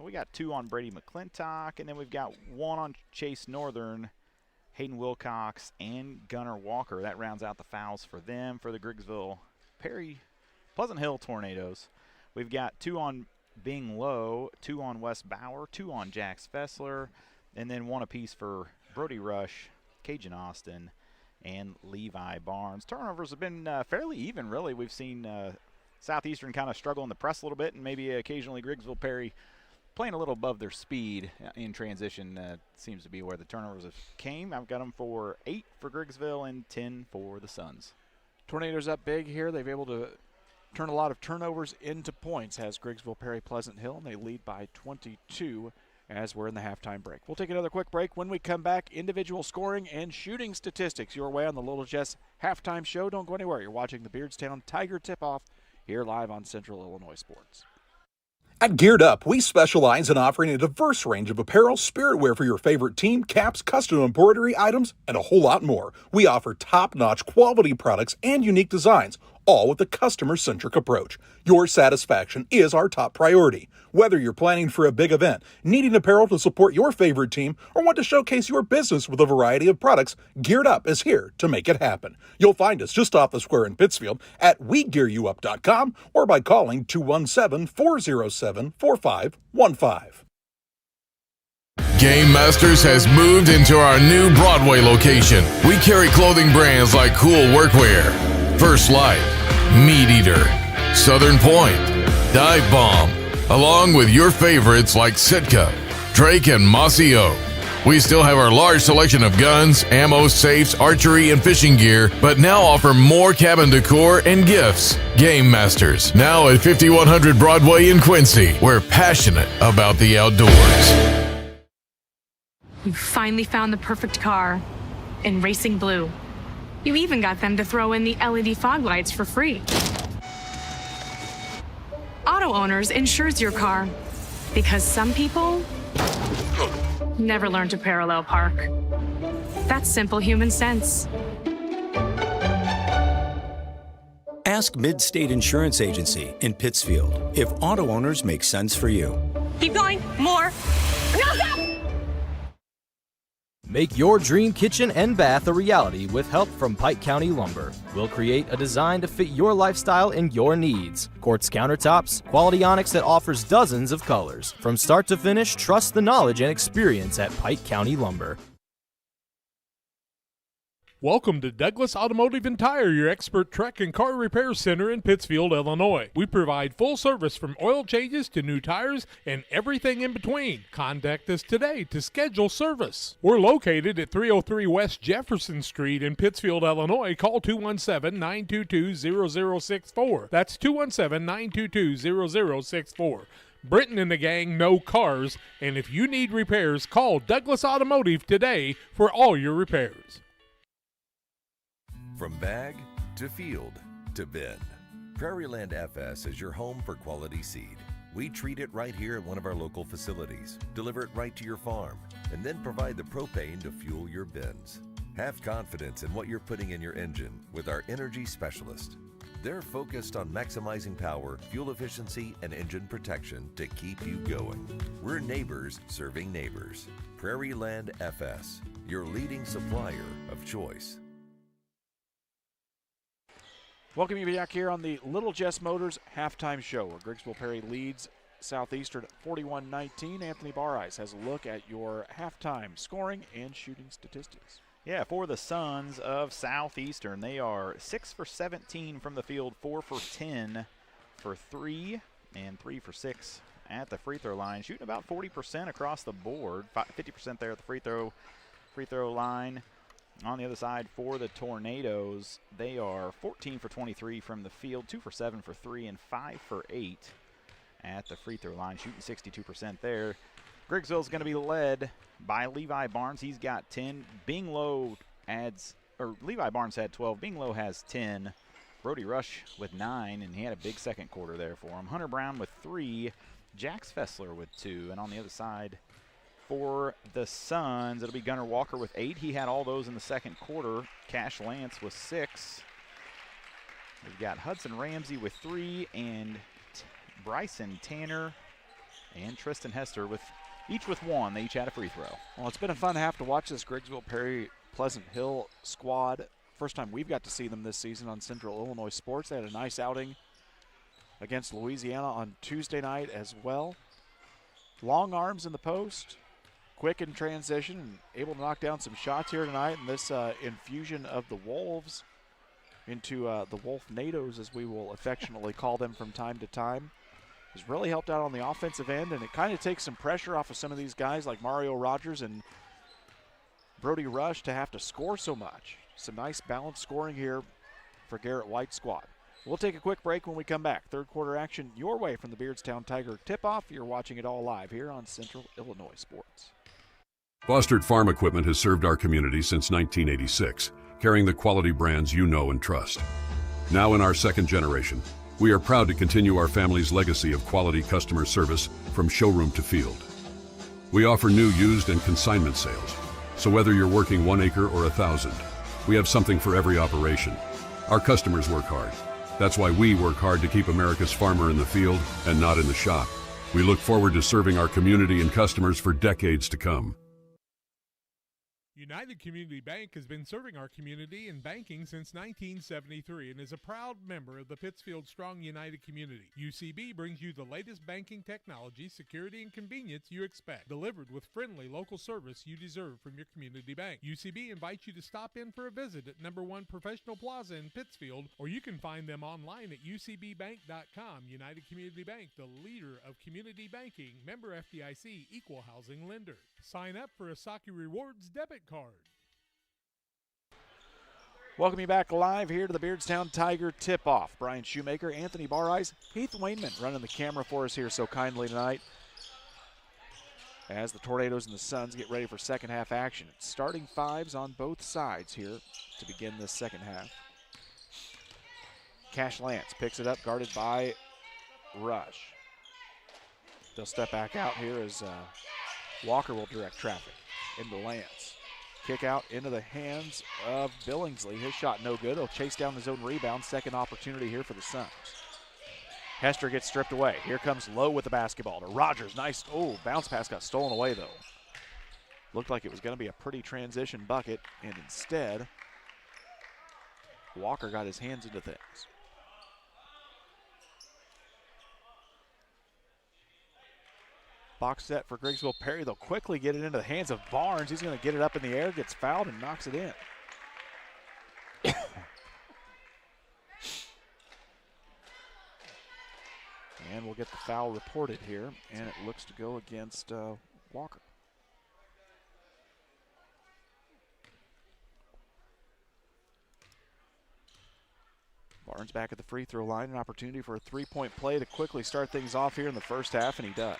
we got 2 on Brady McClintock, and then we've got 1 on Chase Northern, Hayden Wilcox, and Gunnar Walker. That rounds out the fouls for them. For the Griggsville-Perry-Pleasant Hill Tornadoes, we've got 2 on Bing Low, 2 on Wes Bauer, 2 on Jax Fessler, and then 1 apiece for Brody Rush, Cajun Austin, and Levi Barnes. Turnovers have been fairly even, really. We've seen Southeastern kind of struggle in the press a little bit, and maybe occasionally Griggsville-Perry playing a little above their speed in transition. Seems to be where the turnovers have came. I've got them for 8 for Griggsville and 10 for the Suns. Tornadoes up big here. They've able to turn a lot of turnovers into points, has Griggsville-Perry-Pleasant Hill, and they lead by 22 as we're in the halftime break. We'll take another quick break. When we come back, individual scoring and shooting statistics your way on the Little Jess Halftime Show. Don't go anywhere. You're watching the Beardstown Tiger Tip-Off here live on Central Illinois Sports. At Geared Up, we specialize in offering a diverse range of apparel, spirit wear for your favorite team, caps, custom embroidery items, and a whole lot more. We offer top-notch quality products and unique designs, all with a customer-centric approach. Your satisfaction is our top priority. Whether you're planning for a big event, needing apparel to support your favorite team, or want to showcase your business with a variety of products, Geared Up is here to make it happen. You'll find us just off the square in Pittsfield at WeGearYouUp.com or by calling 217-407-4515. Game Masters has moved into our new Broadway location. We carry clothing brands like Cool Workwear, First Light, Meat Eater, Southern Point, Dive Bomb, along with your favorites like Sitka, Drake, and Mossy Oak. We still have our large selection of guns, ammo, safes, archery, and fishing gear, but now offer more cabin decor and gifts. Game Masters, now at 5100 Broadway in Quincy. We're passionate about the outdoors. You finally found the perfect car in racing blue. You even got them to throw in the LED fog lights for free. Auto Owners insures your car because some people never learn to parallel park. That's simple human sense. Ask Mid-State Insurance Agency in Pittsfield if Auto Owners make sense for you. Keep going, more. No, stop! Make your dream kitchen and bath a reality with help from Pike County Lumber. We'll create a design to fit your lifestyle and your needs. Quartz countertops, quality onyx that offers dozens of colors. From start to finish, trust the knowledge and experience at Pike County Lumber. Welcome to Douglas Automotive and Tire, your expert truck and car repair center in Pittsfield, Illinois. We provide full service from oil changes to new tires and everything in between. Contact us today to schedule service. We're located at 303 West Jefferson Street in Pittsfield, Illinois. Call 217-922-0064. That's 217-922-0064. Britton and the gang know cars, and if you need repairs, call Douglas Automotive today for all your repairs. From bag to field to bin, Prairieland FS is your home for quality seed. We treat it right here at one of our local facilities, deliver it right to your farm, and then provide the propane to fuel your bins. Have confidence in what you're putting in your engine with our energy specialist. They're focused on maximizing power, fuel efficiency, and engine protection to keep you going. We're neighbors serving neighbors. Prairieland FS, your leading supplier of choice. Welcome you back here on the Little Jess Motors halftime show, where Griggsville-Perry leads Southeastern 41-19. Anthony Barrice has a look at your halftime scoring and shooting statistics. Yeah, for the Sons of Southeastern, they are 6 for 17 from the field, 4 for 10 for 3, and 3 for 6 at the free throw line, shooting about 40% across the board, 50% there at the free throw line. On the other side, for the Tornadoes, they are 14 for 23 from the field, 2 for 7 for 3, and 5 for 8 at the free throw line, shooting 62% there. Griggsville is going to be led by Levi Barnes. He's got 10. Levi Barnes had 12. Binglow has 10. Brody Rush with 9, and he had a big second quarter there for him. Hunter Brown with 3. Jax Fessler with 2. And on the other side, for the Suns, it'll be Gunnar Walker with 8. He had all those in the second quarter. Cash Lance with 6. We've got Hudson Ramsey with 3, and Bryson Tanner and Tristan Hester with each with 1. They each had a free throw. Well, it's been a fun half to watch this Griggsville-Perry-Pleasant Hill squad. First time we've got to see them this season on Central Illinois Sports. They had a nice outing against Louisiana on Tuesday night as well. Long arms in the post. Quick in transition and able to knock down some shots here tonight. And this infusion of the Wolves into the Wolf-Nados, as we will affectionately call them from time to time, has really helped out on the offensive end. And it kind of takes some pressure off of some of these guys like Mario Rogers and Brody Rush to have to score so much. Some nice balanced scoring here for Garrett White's squad. We'll take a quick break when we come back. Third quarter action your way from the Beardstown Tiger tip-off. You're watching it all live here on Central Illinois Sports. Fostered Farm Equipment has served our community since 1986, carrying the quality brands you know and trust. Now in our second generation, we are proud to continue our family's legacy of quality customer service from showroom to field. We offer new, used, and consignment sales, so whether you're working 1 acre or 1,000, we have something for every operation. Our customers work hard, That's why we work hard to keep America's farmer in the field and not in the shop. We look forward to serving our community and customers for decades to come. United Community Bank has been serving our community in banking since 1973 and is a proud member of the Pittsfield Strong United community. UCB brings you the latest banking technology, security, and convenience you expect, delivered with friendly local service you deserve from your community bank. UCB invites you to stop in for a visit at number 1 Professional Plaza in Pittsfield, or you can find them online at ucbbank.com. United Community Bank, the leader of community banking, member FDIC, equal housing lender. Sign up for a Saki Rewards debit card. Welcome you back live here to the Beardstown Tiger tip-off. Brian Shoemaker, Anthony Bareyes, Heath Wainman running the camera for us here so kindly tonight as the Tornadoes and the Suns get ready for second half action. Starting fives on both sides here to begin this second half. Cash Lance picks it up, guarded by Rush. They'll step back out here as Walker will direct traffic into Lance. Kick out into the hands of Billingsley. His shot no good. He'll chase down his own rebound. Second opportunity here for the Suns. Hester gets stripped away. Here comes Lowe with the basketball to Rogers. Nice, bounce pass got stolen away though. Looked like it was going to be a pretty transition bucket, and instead, Walker got his hands into things. Box set for Griggsville-Perry. They'll quickly get it into the hands of Barnes. He's going to get it up in the air, gets fouled, and knocks it in. And we'll get the foul reported here, and it looks to go against Walker. Barnes back at the free throw line, an opportunity for a three-point play to quickly start things off here in the first half, and he does.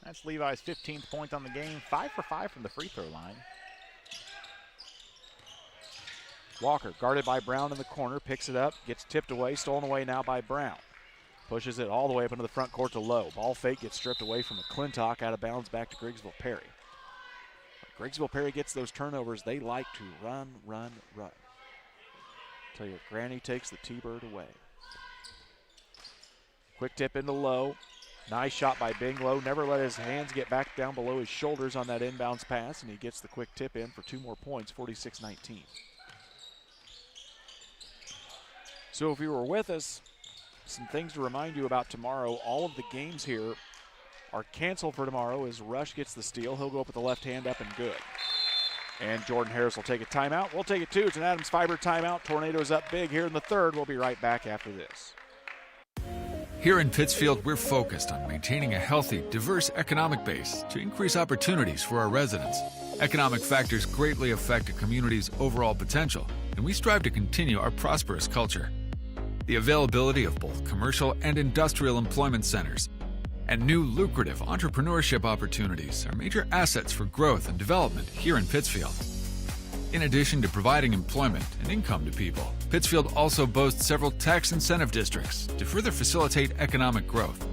That's Levi's 15th point on the game, 5 for 5 from the free throw line. Walker, guarded by Brown in the corner, picks it up, gets tipped away, stolen away now by Brown. Pushes it all the way up into the front court to Lowe. Ball fake gets stripped away from McClintock, out of bounds back to Griggsville-Perry. Griggsville-Perry gets those turnovers. They like to run. Tell you, Granny takes the T-Bird away. Quick tip into Lowe. Nice shot by Binglow. Never let his hands get back down below his shoulders on that inbounds pass, and he gets the quick tip in for 2 more points, 46-19. So if you were with us, some things to remind you about tomorrow. All of the games here are canceled for tomorrow as Rush gets the steal. He'll go up with the left hand up and good. And Jordan Harris will take a timeout. We'll take it too. It's an Adams Fiber timeout. Tornadoes up big here in the third. We'll be right back after this. Here in Pittsfield, we're focused on maintaining a healthy, diverse economic base to increase opportunities for our residents. Economic factors greatly affect a community's overall potential, and we strive to continue our prosperous culture. The availability of both commercial and industrial employment centers and new lucrative entrepreneurship opportunities are major assets for growth and development here in Pittsfield. In addition to providing employment and income to people, Pittsfield also boasts several tax incentive districts to further facilitate economic growth.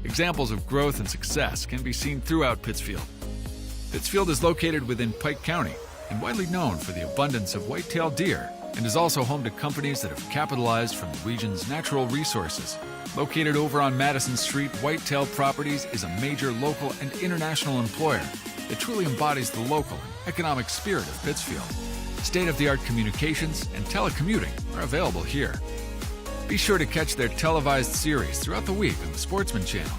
Examples of growth and success can be seen throughout Pittsfield. Pittsfield is located within Pike County and widely known for the abundance of white-tailed deer, and is also home to companies that have capitalized from the region's natural resources. Located over on Madison Street, Whitetail Properties is a major local and international employer that truly embodies the local and economic spirit of Pittsfield. State-of-the-art communications and telecommuting are available here. Be sure to catch their televised series throughout the week on the Sportsman Channel.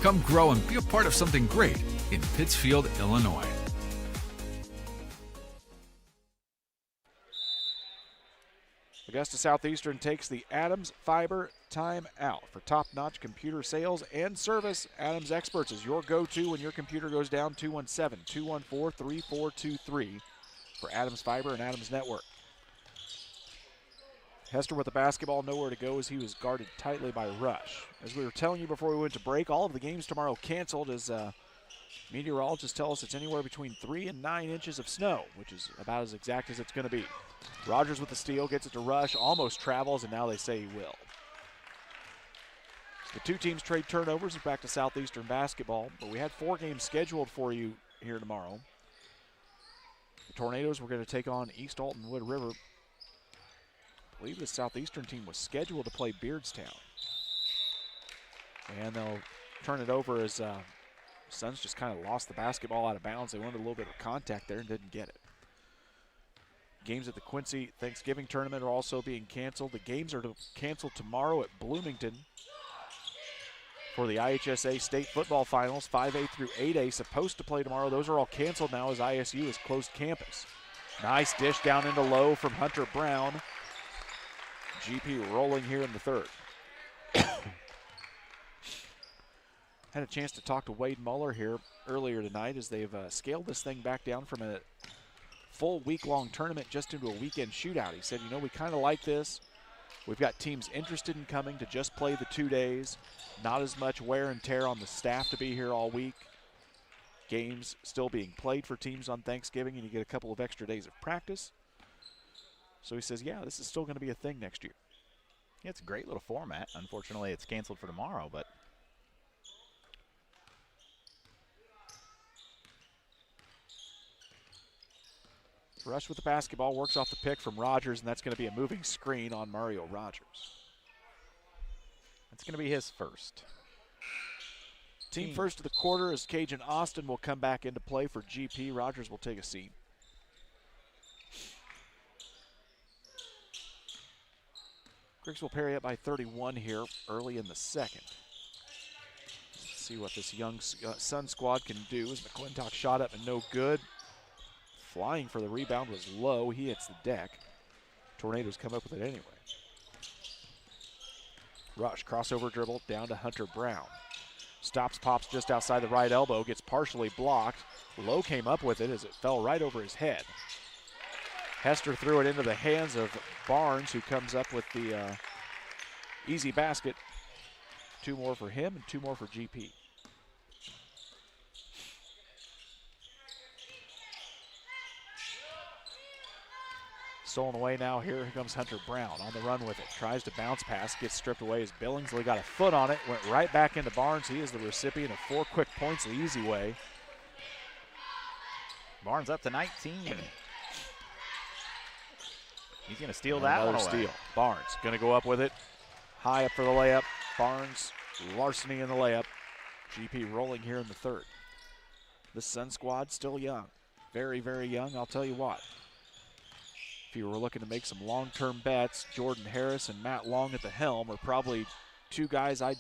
Come grow and be a part of something great in Pittsfield, Illinois. Augusta Southeastern takes the Adams Fiber timeout. For top-notch computer sales and service, Adams Experts is your go-to when your computer goes down. 217-214-3423 for Adams Fiber and Adams Network. Hester with the basketball, nowhere to go as he was guarded tightly by Rush. As we were telling you before we went to break, all of the games tomorrow canceled as meteorologists tell us it's anywhere between 3 and 9 inches of snow, which is about as exact as it's going to be. Rogers with the steal, gets it to Rush, almost travels, and now they say he will. The two teams trade turnovers back to Southeastern basketball, but we had 4 games scheduled for you here tomorrow. The Tornadoes were going to take on East Alton Wood River. I believe the Southeastern team was scheduled to play Beardstown. And they'll turn it over as Suns just kind of lost the basketball out of bounds. They wanted a little bit of contact there and didn't get it. Games at the Quincy Thanksgiving tournament are also being canceled. The games are canceled tomorrow at Bloomington for the IHSA state football finals. 5A through 8A supposed to play tomorrow. Those are all canceled now as ISU has closed campus. Nice dish down into low from Hunter Brown. GP rolling here in the third. Had a chance to talk to Wade Muller here earlier tonight as they've scaled this thing back down from a full week-long tournament just into a weekend shootout. He said, you know, we kind of like this. We've got teams interested in coming to just play the 2 days. Not as much wear and tear on the staff to be here all week. Games still being played for teams on Thanksgiving, and you get a couple of extra days of practice. So he says, yeah, this is still going to be a thing next year. Yeah, it's a great little format. Unfortunately, it's canceled for tomorrow, but Rush with the basketball, works off the pick from Rogers, and that's going to be a moving screen on Mario Rogers. It's going to be his first. Team first of the quarter as Cajun Austin will come back into play for GP. Rogers will take a seat. Griggsville-Perry up by 31 here early in the second. Let's see what this young Sun squad can do as McClintock shot up and no good. Flying for the rebound was low. He hits the deck. Tornadoes come up with it anyway. Rush, crossover dribble down to Hunter Brown. Stops, pops just outside the right elbow, gets partially blocked. Lowe came up with it as it fell right over his head. Hester threw it into the hands of Barnes, who comes up with the easy basket. 2 more for him and 2 more for GP. Stolen away now. Here comes Hunter Brown on the run with it. Tries to bounce pass, gets stripped away as Billingsley got a foot on it, went right back into Barnes. He is the recipient of 4 quick points the easy way. Barnes up to 19. He's going to steal that one away. Steal. Barnes going to go up with it. High up for the layup. Barnes larceny in the layup. GP rolling here in the third. The Sun squad still young. Very, very young, I'll tell you what. If you were looking to make some long-term bets, Jordan Harris and Matt Long at the helm are probably 2 guys I'd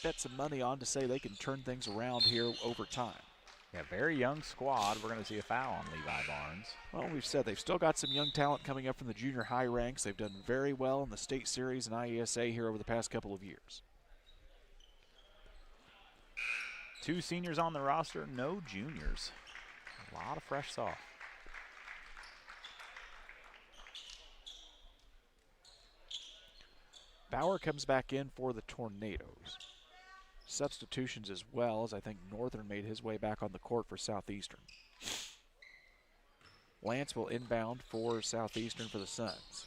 bet some money on to say they can turn things around here over time. Yeah, very young squad. We're going to see a foul on Levi Barnes. Well, we've said they've still got some young talent coming up from the junior high ranks. They've done very well in the state series and IESA here over the past couple of years. 2 seniors on the roster, no juniors. A lot of fresh soft. Bauer comes back in for the Tornadoes. Substitutions as well, as I think Northern made his way back on the court for Southeastern. Lance will inbound for Southeastern for the Suns.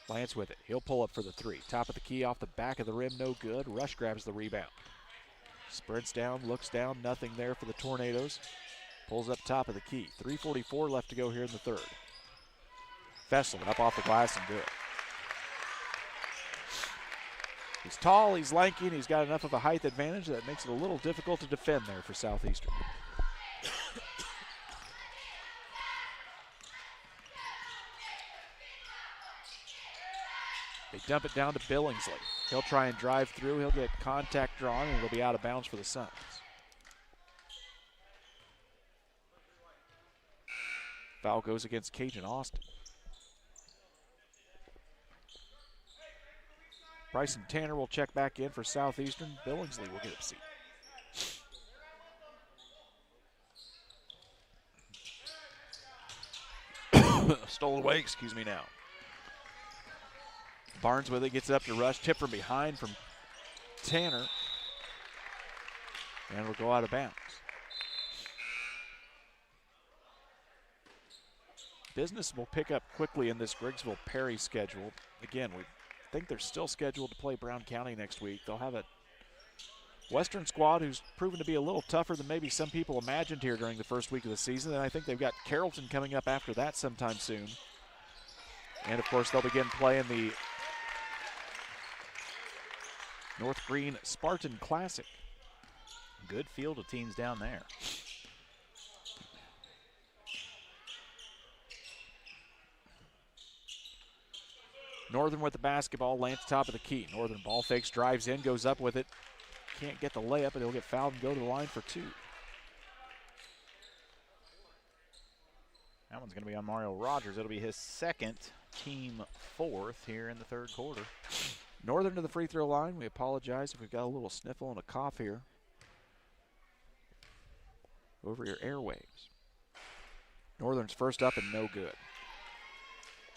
Lance with it. He'll pull up for the 3. Top of the key off the back of the rim, no good. Rush grabs the rebound. Sprints down, looks down, nothing there for the Tornadoes. Pulls up top of the key. 3:44 left to go here in the third. Fessel up off the glass and good. He's tall, he's lanky, and he's got enough of a height advantage that makes it a little difficult to defend there for Southeastern. They dump it down to Billingsley. He'll try and drive through. He'll get contact drawn, and it'll be out of bounds for the Suns. Foul goes against Cajun Austin. Bryson Tanner will check back in for Southeastern. Billingsley will get a seat. Stolen away, excuse me now. Barnes with it, gets up to Rush. Tip from behind from Tanner. And will go out of bounds. Business will pick up quickly in this Griggsville-Perry schedule. Again, we think they're still scheduled to play Brown County next week. They'll have a Western squad who's proven to be a little tougher than maybe some people imagined here during the first week of the season. And I think they've got Carrollton coming up after that sometime soon. And, of course, they'll begin playing the North Green Spartan Classic. Good field of teams down there. Northern with the basketball, Lance top of the key. Northern ball fakes, drives in, goes up with it. Can't get the layup, but he'll get fouled and go to the line for 2. That one's going to be on Mario Rogers. It'll be his second, team 4th here in the third quarter. Northern to the free throw line. We apologize if we've got a little sniffle and a cough here over your airwaves. Northern's first up and no good.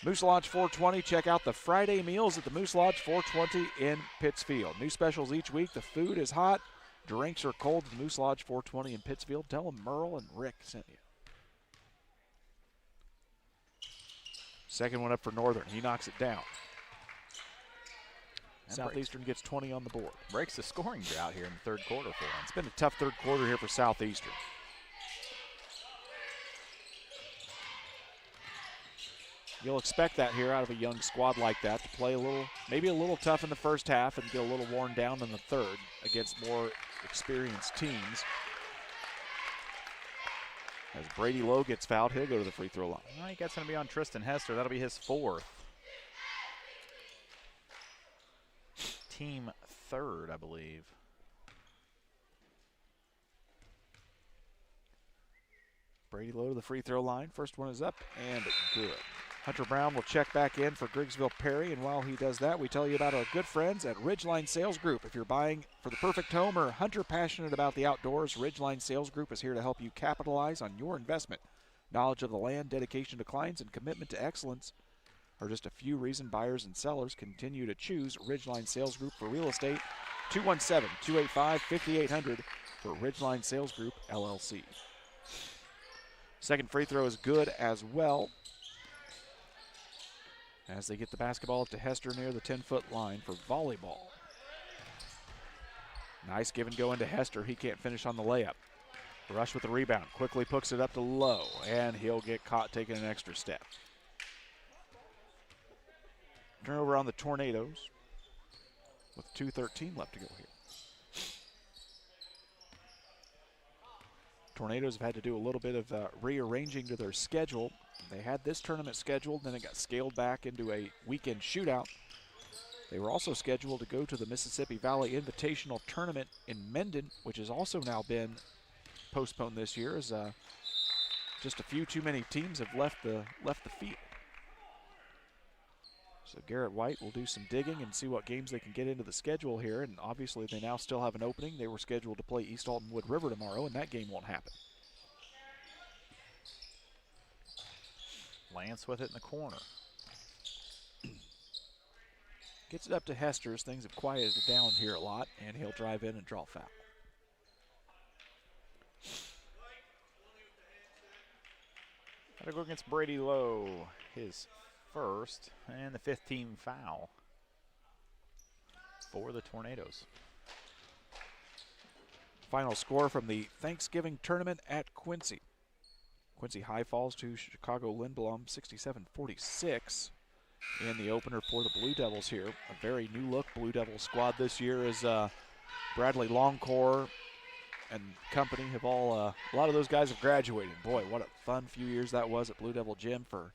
Moose Lodge 420. Check out the Friday meals at the Moose Lodge 420 in Pittsfield. New specials each week. The food is hot. Drinks are cold at the Moose Lodge 420 in Pittsfield. Tell them Merle and Rick sent you. Second one up for Northern. He knocks it down. Southeastern gets 20 on the board. Breaks the scoring drought here in the third quarter for him. It's been a tough third quarter here for Southeastern. You'll expect that here out of a young squad like that, to play a little, maybe a little tough in the first half and get a little worn down in the third against more experienced teams. As Brady Lowe gets fouled, he'll go to the free throw line. I think that's going to be on Tristan Hester. That'll be his 4th. Team 3rd, I believe. Brady Lowe to the free throw line. First one is up and good. Hunter Brown will check back in for Griggsville-Perry, and while he does that, we tell you about our good friends at Ridgeline Sales Group. If you're buying for the perfect home or hunter passionate about the outdoors, Ridgeline Sales Group is here to help you capitalize on your investment. Knowledge of the land, dedication to clients, and commitment to excellence are just a few reasons buyers and sellers continue to choose Ridgeline Sales Group for real estate. 217-285-5800 for Ridgeline Sales Group, LLC. Second free throw is good as well, as they get the basketball up to Hester near the 10-foot line for volleyball. Nice give and go into Hester. He can't finish on the layup. Rush with the rebound. Quickly puts it up to Lowe, and he'll get caught taking an extra step. Turnover on the Tornadoes with 2:13 left to go here. Tornadoes have had to do a little bit of rearranging to their schedule. They had this tournament scheduled, then it got scaled back into a weekend shootout. They were also scheduled to go to the Mississippi Valley Invitational Tournament in Mendon, which has also now been postponed this year, as just a few too many teams have left the field. So Garrett White will do some digging and see what games they can get into the schedule here, and obviously they now still have an opening. They were scheduled to play East Alton Wood River tomorrow, and that game won't happen. Lance with it in the corner. Gets it up to Hester as things have quieted down here a lot, and he'll drive in and draw foul. Gotta go against Brady Lowe, his first, and the 5th team foul for the Tornadoes. Final score from the Thanksgiving tournament at Quincy. Quincy High falls to Chicago Lindblom 67-46 in the opener for the Blue Devils here. A very new look Blue Devils squad this year as Bradley Longcore and company have all, a lot of those guys have graduated. Boy, what a fun few years that was at Blue Devil Gym for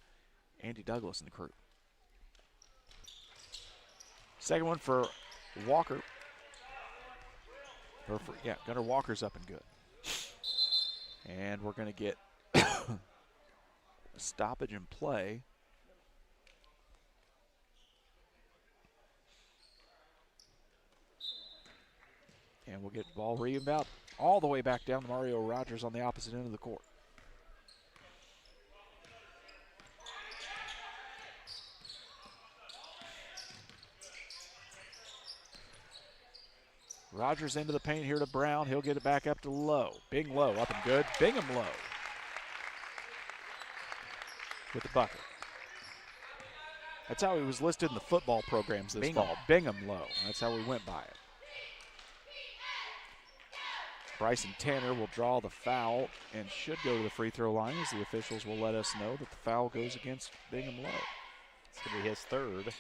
Andy Douglas and the crew. Second one for Walker. Gunnar Walker's up and good. And we're going to get a stoppage in play. And we'll get the ball rebound all the way back down to Mario Rogers on the opposite end of the court. Rogers into the paint here to Brown. He'll get it back up to Lowe. Bing Lowe up and good. Bingham Lowe with the bucket. That's how he was listed in the football programs this fall. Bingham Low. That's how we went by it. Bryson Tanner will draw the foul and should go to the free throw line, as the officials will let us know that the foul goes against Bingham Low. It's going to be his third.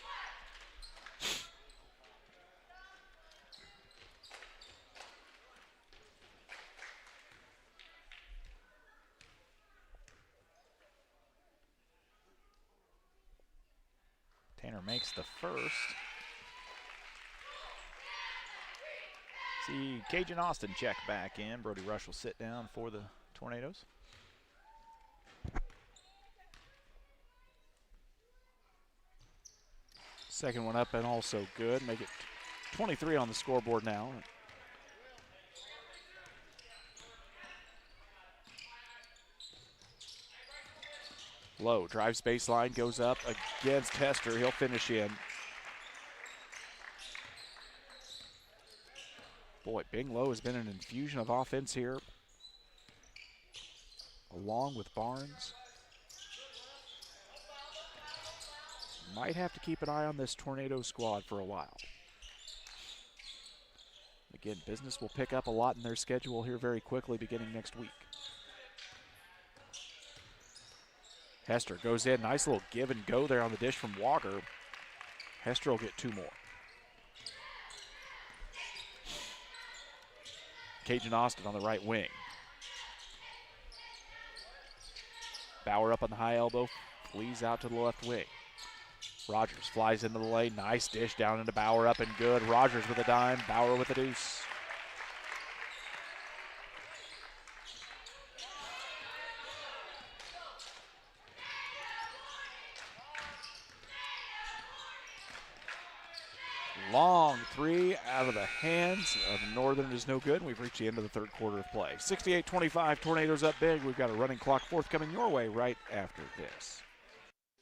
Tanner makes the first. See Cajun Austin check back in. Brody Rush will sit down for the Tornadoes. Second one up and also good. Make it 23 on the scoreboard now. Low drives baseline, goes up against Hester. He'll finish in. Boy, Bing Low has been an infusion of offense here, along with Barnes. Might have to keep an eye on this Tornado squad for a while. Again, business will pick up a lot in their schedule here very quickly beginning next week. Hester goes in. Nice little give and go there on the dish from Walker. Hester will get two more. Cajun Austin on the right wing. Bauer up on the high elbow. Flees out to the left wing. Rogers flies into the lane. Nice dish down into Bauer, up and good. Rogers with a dime. Bauer with a deuce. Long three out of the hands of Northern is no good. We've reached the end of the third quarter of play. 68-25, Tornadoes up big. We've got a running clock forthcoming your way right after this.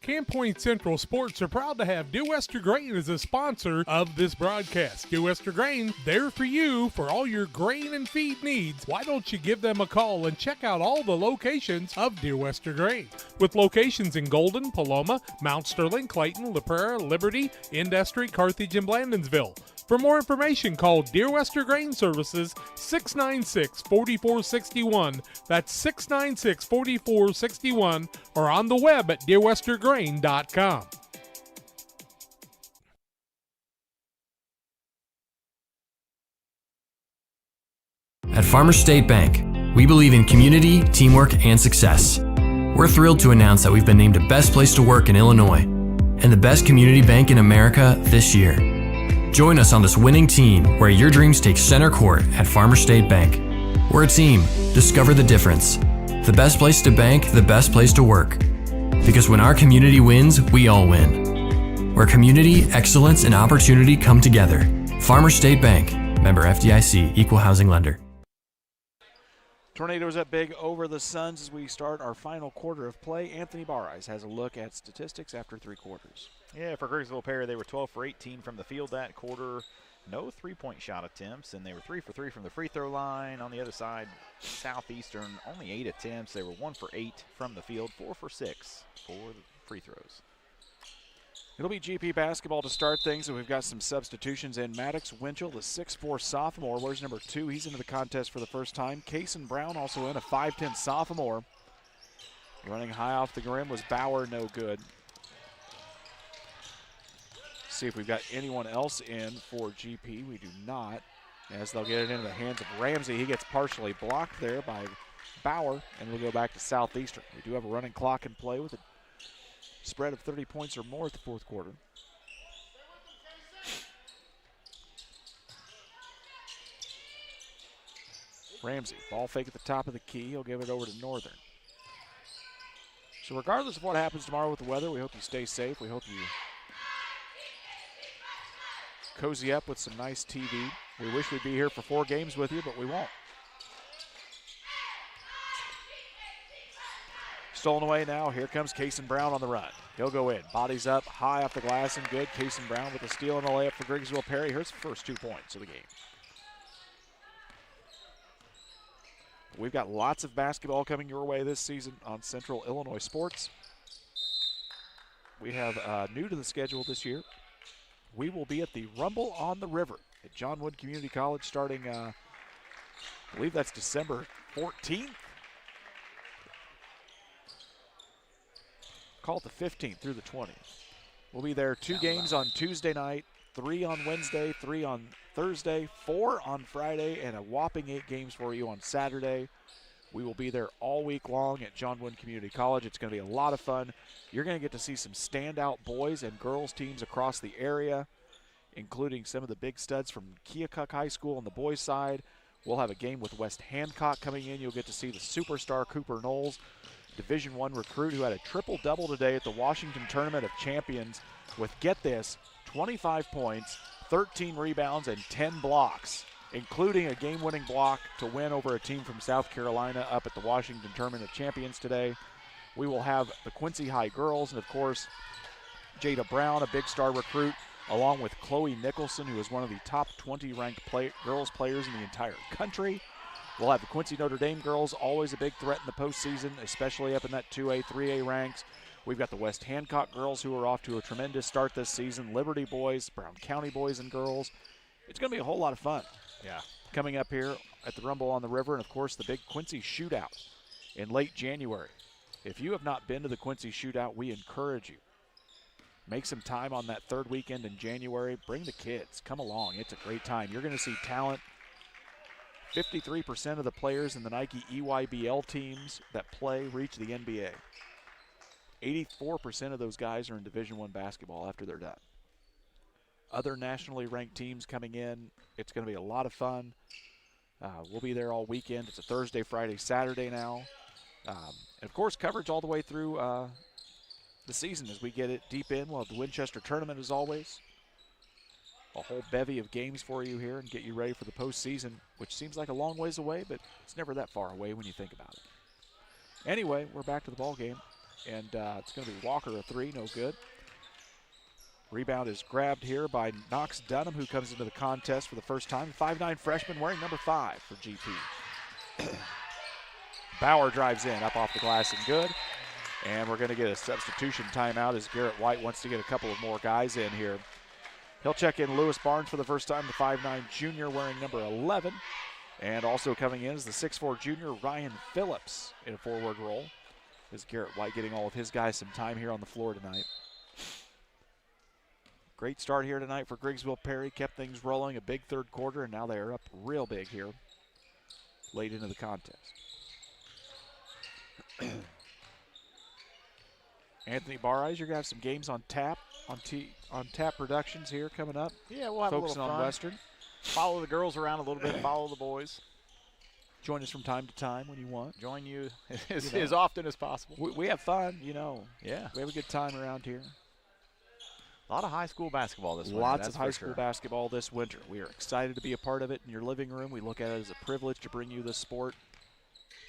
Camp Point Central Sports are proud to have Dear Wester Grain as a sponsor of this broadcast. Dear Wester Grain, there for you for all your grain and feed needs. Why don't you give them a call and check out all the locations of Dear Wester Grain? With locations in Golden, Paloma, Mount Sterling, Clayton, La Prairie, Liberty, Industry, Carthage, and Blandonsville. For more information, call Dear Wester Grain Services 696-4461. That's 696-4461, or on the web at dearwestergrain.com. At Farmers State Bank, we believe in community, teamwork, and success. We're thrilled to announce that we've been named the best place to work in Illinois and the best community bank in America this year. Join us on this winning team where your dreams take center court at Farmers State Bank. We're a team. Discover the difference. The best place to bank, the best place to work. Because when our community wins, we all win. Where community, excellence, and opportunity come together. Farmers State Bank. Member FDIC. Equal housing lender. Tornadoes up big over the Suns as we start our final quarter of play. Anthony Barres has a look at statistics after three quarters. Yeah, for Griggsville-Perry, they were 12 for 18 from the field that quarter. No three-point shot attempts, and they were 3 for 3 from the free throw line. On the other side, Southeastern, only 8 attempts. They were 1 for 8 from the field, 4 for 6 for the free throws. It'll be GP basketball to start things, and we've got some substitutions in. Maddox Winchell, the 6'4 sophomore, wears number 2. He's into the contest for the first time. Kason Brown also in, a 5'10 sophomore. Running high off the rim was Bauer, no good. See if we've got anyone else in for GP. We do not, as they'll get it into the hands of Ramsey. He gets partially blocked there by Bauer, and we'll go back to Southeastern. We do have a running clock in play with a spread of 30 points or more at the fourth quarter. Ramsey, ball fake at the top of the key. He'll give it over to Northern. So regardless of what happens tomorrow with the weather, we hope you stay safe. We hope you cozy up with some nice TV. We wish we'd be here for 4 games with you, but we won't. Stolen away now. Here comes Kason Brown on the run. He'll go in. Bodies up, high off the glass and good. Kason Brown with a steal and a layup for Griggsville-Perry. Here's the first 2 points of the game. We've got lots of basketball coming your way this season on Central Illinois Sports. we have new to the schedule this year. We will be at the Rumble on the River at John Wood Community College starting, I believe that's December 14th. Call it the 15th through the 20th. We'll be there 2 games on Tuesday night, 3 on Wednesday, 3 on Thursday, 4 on Friday, and a whopping 8 games for you on Saturday. We will be there all week long at John Wood Community College. It's going to be a lot of fun. You're going to get to see some standout boys and girls teams across the area, including some of the big studs from Keokuk High School on the boys' side. We'll have a game with West Hancock coming in. You'll get to see the superstar Cooper Knowles, Division I recruit who had a triple-double today at the Washington Tournament of Champions with, get this, 25 points, 13 rebounds, and 10 blocks, including a game-winning block to win over a team from South Carolina up at the Washington Tournament of Champions today. We will have the Quincy High girls and, of course, Jada Brown, a big star recruit, along with Chloe Nicholson, who is one of the top 20 ranked girls players in the entire country. We'll have the Quincy Notre Dame girls, always a big threat in the postseason, especially up in that 2A, 3A ranks. We've got the West Hancock girls who are off to a tremendous start this season, Liberty boys, Brown County boys and girls. It's going to be a whole lot of fun. Yeah. Coming up here at the Rumble on the River, and, of course, the big Quincy Shootout in late January. If you have not been to the Quincy Shootout, we encourage you. Make some time on that third weekend in January. Bring the kids. Come along. It's a great time. You're going to see talent. 53% of the players in the Nike EYBL teams that play reach the NBA. 84% of those guys are in Division I basketball after they're done. Other nationally ranked teams coming in. It's going to be a lot of fun. We'll be there all weekend. It's a Thursday, Friday, Saturday now. And, of course, coverage all the way through the season as we get it deep in. We'll have the Winchester Tournament as always. A whole bevy of games for you here and get you ready for the postseason, which seems like a long ways away, but it's never that far away when you think about it. Anyway, we're back to the ball game, and it's going to be Walker a 3, no good. Rebound is grabbed here by Knox Dunham, who comes into the contest for the first time. 5'9" freshman wearing number 5 for GP. Bauer drives in, up off the glass and good. And we're going to get a substitution timeout as Garrett White wants to get a couple of more guys in here. He'll check in Lewis Barnes for the first time, the 5'9" junior wearing number 11. And also coming in is the 6'4" junior Ryan Phillips in a forward role. As Garrett White getting all of his guys some time here on the floor tonight. Great start here tonight for Griggsville-Perry. Kept things rolling, a big third quarter, and now they are up real big here late into the contest. Anthony Barres, you're going to have some games on tap, on Tap Productions here coming up. Yeah, we'll have focusing a little on fun. Western. Follow the girls around a little bit, follow the boys. Join us from time to time when you want. Join you as often as possible. We have fun, you know. Yeah. We have a good time around here. A lot of high school basketball this winter. Lots of high school basketball this winter. We are excited to be a part of it in your living room. We look at it as a privilege to bring you this sport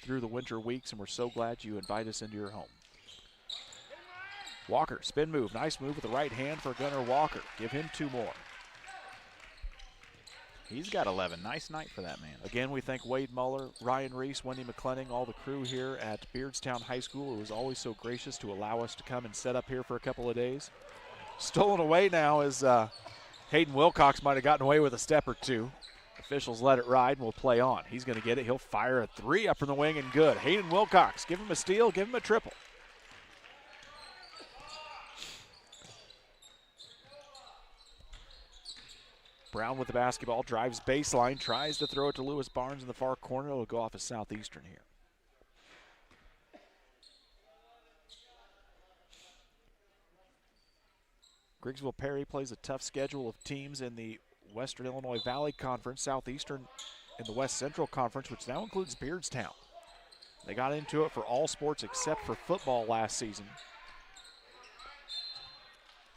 through the winter weeks, and we're so glad you invite us into your home. Walker, spin move. Nice move with the right hand for Gunnar Walker. Give him 2 more. He's got 11. Nice night for that man. Again, we thank Wade Muller, Ryan Reese, Wendy McClenning, all the crew here at Beardstown High School, who was always so gracious to allow us to come and set up here for a couple of days. Stolen away now as Hayden Wilcox might have gotten away with a step or 2. Officials let it ride and will play on. He's going to get it. He'll fire a 3 up from the wing and good. Hayden Wilcox, give him a steal, give him a triple. Brown with the basketball, drives baseline, tries to throw it to Lewis Barnes in the far corner. It'll go off as Southeastern here. Griggsville-Perry plays a tough schedule of teams in the Western Illinois Valley Conference, Southeastern in the West Central Conference, which now includes Beardstown. They got into it for all sports except for football last season.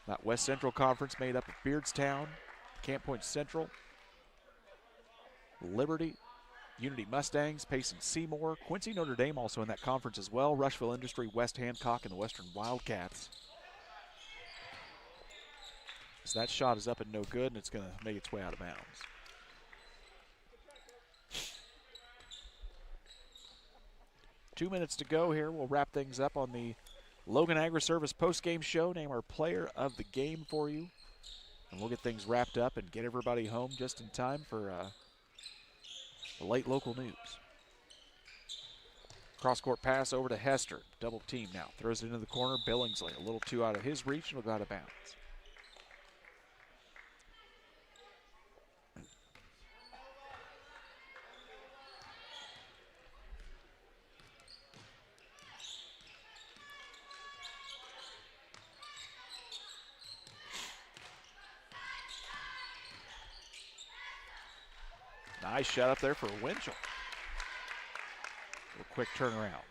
That West Central Conference made up of Beardstown, Camp Point Central, Liberty, Unity Mustangs, Payson Seymour, Quincy Notre Dame also in that conference as well, Rushville Industry, West Hancock, and the Western Wildcats. So that shot is up and no good, and it's going to make its way out of bounds. Two minutes to go here. We'll wrap things up on the Logan Agri-Service post-game show. Name our player of the game for you. And we'll get things wrapped up and get everybody home just in time for the late local news. Cross-court pass over to Hester. Double team now. Throws it into the corner. Billingsley a little too out of his reach and will go out of bounds. Nice shot up there for Winchell. A quick turnaround.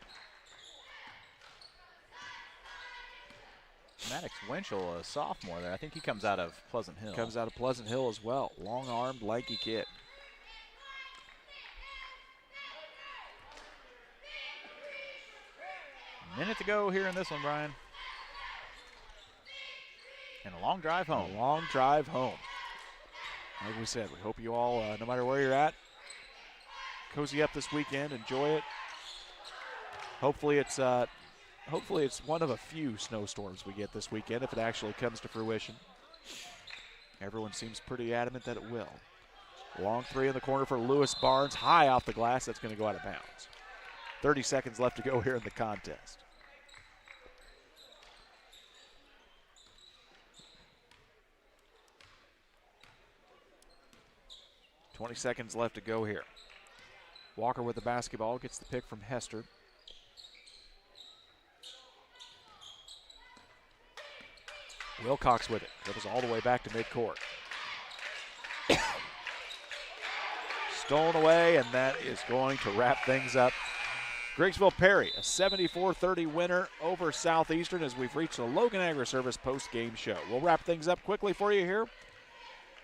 Maddox Winchell, a sophomore there. I think he comes out of Pleasant Hill. Comes out of Pleasant Hill as well. Long-armed, lanky kid. Minute to go here in this one, Brian. And a long drive home. A long drive home. Like we said, we hope you all, no matter where you're at, cozy up this weekend, enjoy it. Hopefully it's one of a few snowstorms we get this weekend if it actually comes to fruition. Everyone seems pretty adamant that it will. Long three in the corner for Lewis Barnes, high off the glass. That's going to go out of bounds. 30 seconds left to go here in the contest. .20 seconds left to go here. Walker with the basketball, gets the pick from Hester. Wilcox with it. Dribbles all the way back to midcourt. Stolen away, and that is going to wrap things up. Griggsville-Perry, a 74-30 winner over Southeastern as we've reached the Logan Agri-Service post-game show. We'll wrap things up quickly for you here.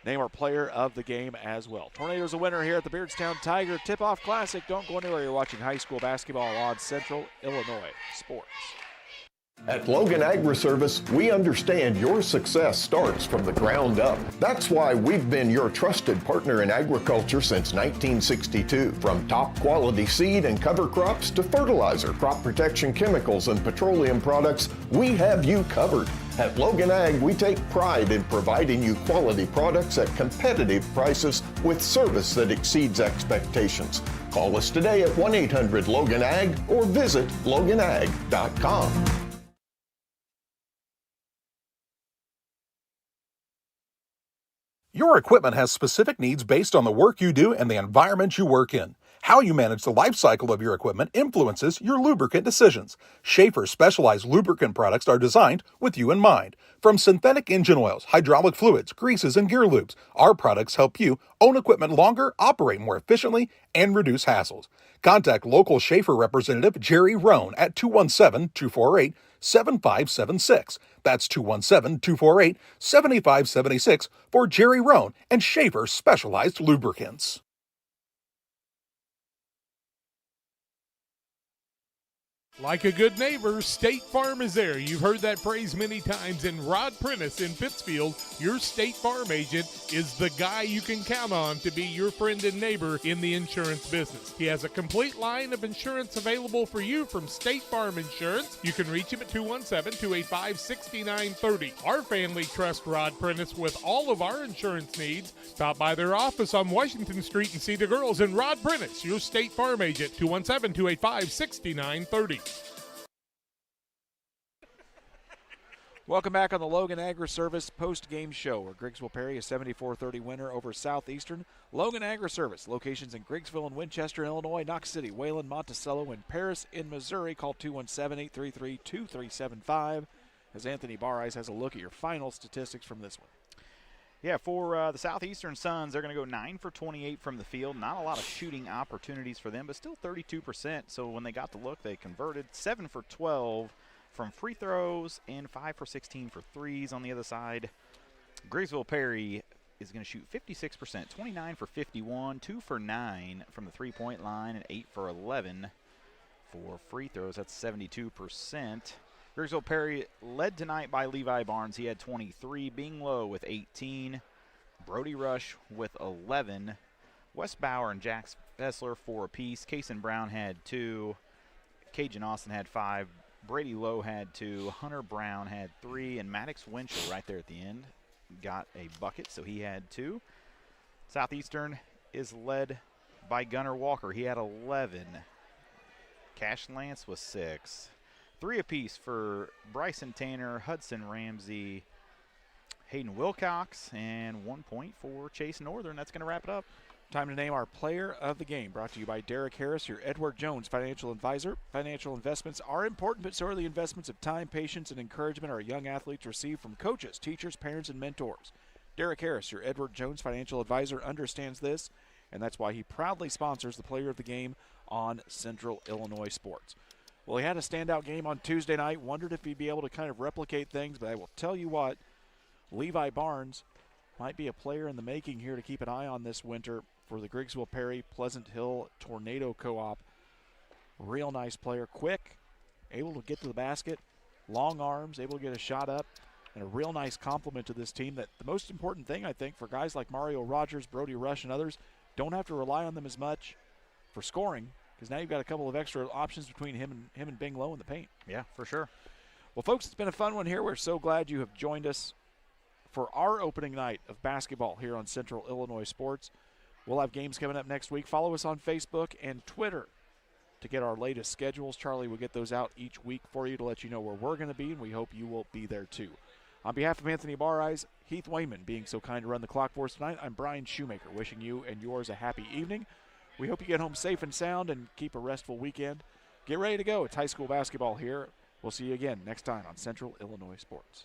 Name our player of the game as well. Tornadoes a winner here at the Beardstown Tiger Tip-Off Classic. Don't go anywhere. You're watching high school basketball on Central Illinois Sports. At Logan Agri-Service, we understand your success starts from the ground up. That's why we've been your trusted partner in agriculture since 1962. From top quality seed and cover crops to fertilizer, crop protection chemicals, and petroleum products, we have you covered. At Logan Ag, we take pride in providing you quality products at competitive prices with service that exceeds expectations. Call us today at 1-800-LOGAN-AG or visit loganag.com. Your equipment has specific needs based on the work you do and the environment you work in. How you manage the life cycle of your equipment influences your lubricant decisions. Schaefer's specialized lubricant products are designed with you in mind. From synthetic engine oils, hydraulic fluids, greases, and gear lubes, our products help you own equipment longer, operate more efficiently, and reduce hassles. Contact local Schaefer representative Jerry Rohn at 217-248-7576. That's 217-248-7576 for Jerry Rohn and Schaefer Specialized Lubricants. Like a good neighbor, State Farm is there. You've heard that phrase many times, and Rod Prentice in Pittsfield, your State Farm agent, is the guy you can count on to be your friend and neighbor in the insurance business. He has a complete line of insurance available for you from State Farm Insurance. You can reach him at 217-285-6930. Our family trusts Rod Prentice with all of our insurance needs. Stop by their office on Washington Street and see the girls. And Rod Prentice, your State Farm agent, 217-285-6930. Welcome back on the Logan Agri-Service post-game show, where Griggsville-Perry, a 74-30 winner over Southeastern. Logan Agri-Service, locations in Griggsville and Winchester, Illinois, Knox City, Wayland, Monticello, and Paris in Missouri. Call 217-833-2375 as Anthony Barres has a look at your final statistics from this one. Yeah, for the Southeastern Suns, they're going to go 9 for 28 from the field. Not a lot of shooting opportunities for them, but still 32%. So when they got the look, they converted 7 for 12 from free throws and 5 for 16 for threes on the other side. Griggsville-Perry is going to shoot 56%, 29 for 51, 2 for 9 from the three-point line, and 8 for 11 for free throws. That's 72%. Griggsville-Perry led tonight by Levi Barnes. He had 23. Binglow with 18. Brody Rush with 11. Wes Bauer and Jax Fessler 4 apiece. Kason Brown had 2. Cajun Austin had 5. Brady Lowe had 2, Hunter Brown had 3, and Maddox Winchell right there at the end got a bucket, so he had 2. Southeastern is led by Gunnar Walker. He had 11. Cash Lance was 6. 3 apiece for Bryson Tanner, Hudson Ramsey, Hayden Wilcox, and 1 point for Chase Northern. That's going to wrap it up. Time to name our player of the game, brought to you by Derek Harris, your Edward Jones financial advisor. Financial investments are important, but so are the investments of time, patience, and encouragement our young athletes receive from coaches, teachers, parents, and mentors. Derek Harris, your Edward Jones financial advisor, understands this, and that's why he proudly sponsors the player of the game on Central Illinois Sports. Well, he had a standout game on Tuesday night, wondered if he'd be able to kind of replicate things, but I will tell you what, Levi Barnes might be a player in the making here to keep an eye on this winter for the Griggsville-Perry-Pleasant Hill Tornado Co-op. Real nice player, quick, able to get to the basket, long arms, able to get a shot up, and a real nice compliment to this team. That the most important thing, I think, for guys like Mario Rogers, Brody Rush, and others, don't have to rely on them as much for scoring, because now you've got a couple of extra options between him and Bing Lowe in the paint. Yeah, for sure. Well, folks, it's been a fun one here. We're so glad you have joined us for our opening night of basketball here on Central Illinois Sports. We'll have games coming up next week. Follow us on Facebook and Twitter to get our latest schedules. Charlie will get those out each week for you to let you know where we're going to be, and we hope you will be there too. On behalf of Anthony Bareyes, Heath Wayman being so kind to run the clock for us tonight, I'm Brian Shoemaker, wishing you and yours a happy evening. We hope you get home safe and sound and keep a restful weekend. Get ready to go. It's high school basketball here. We'll see you again next time on Central Illinois Sports.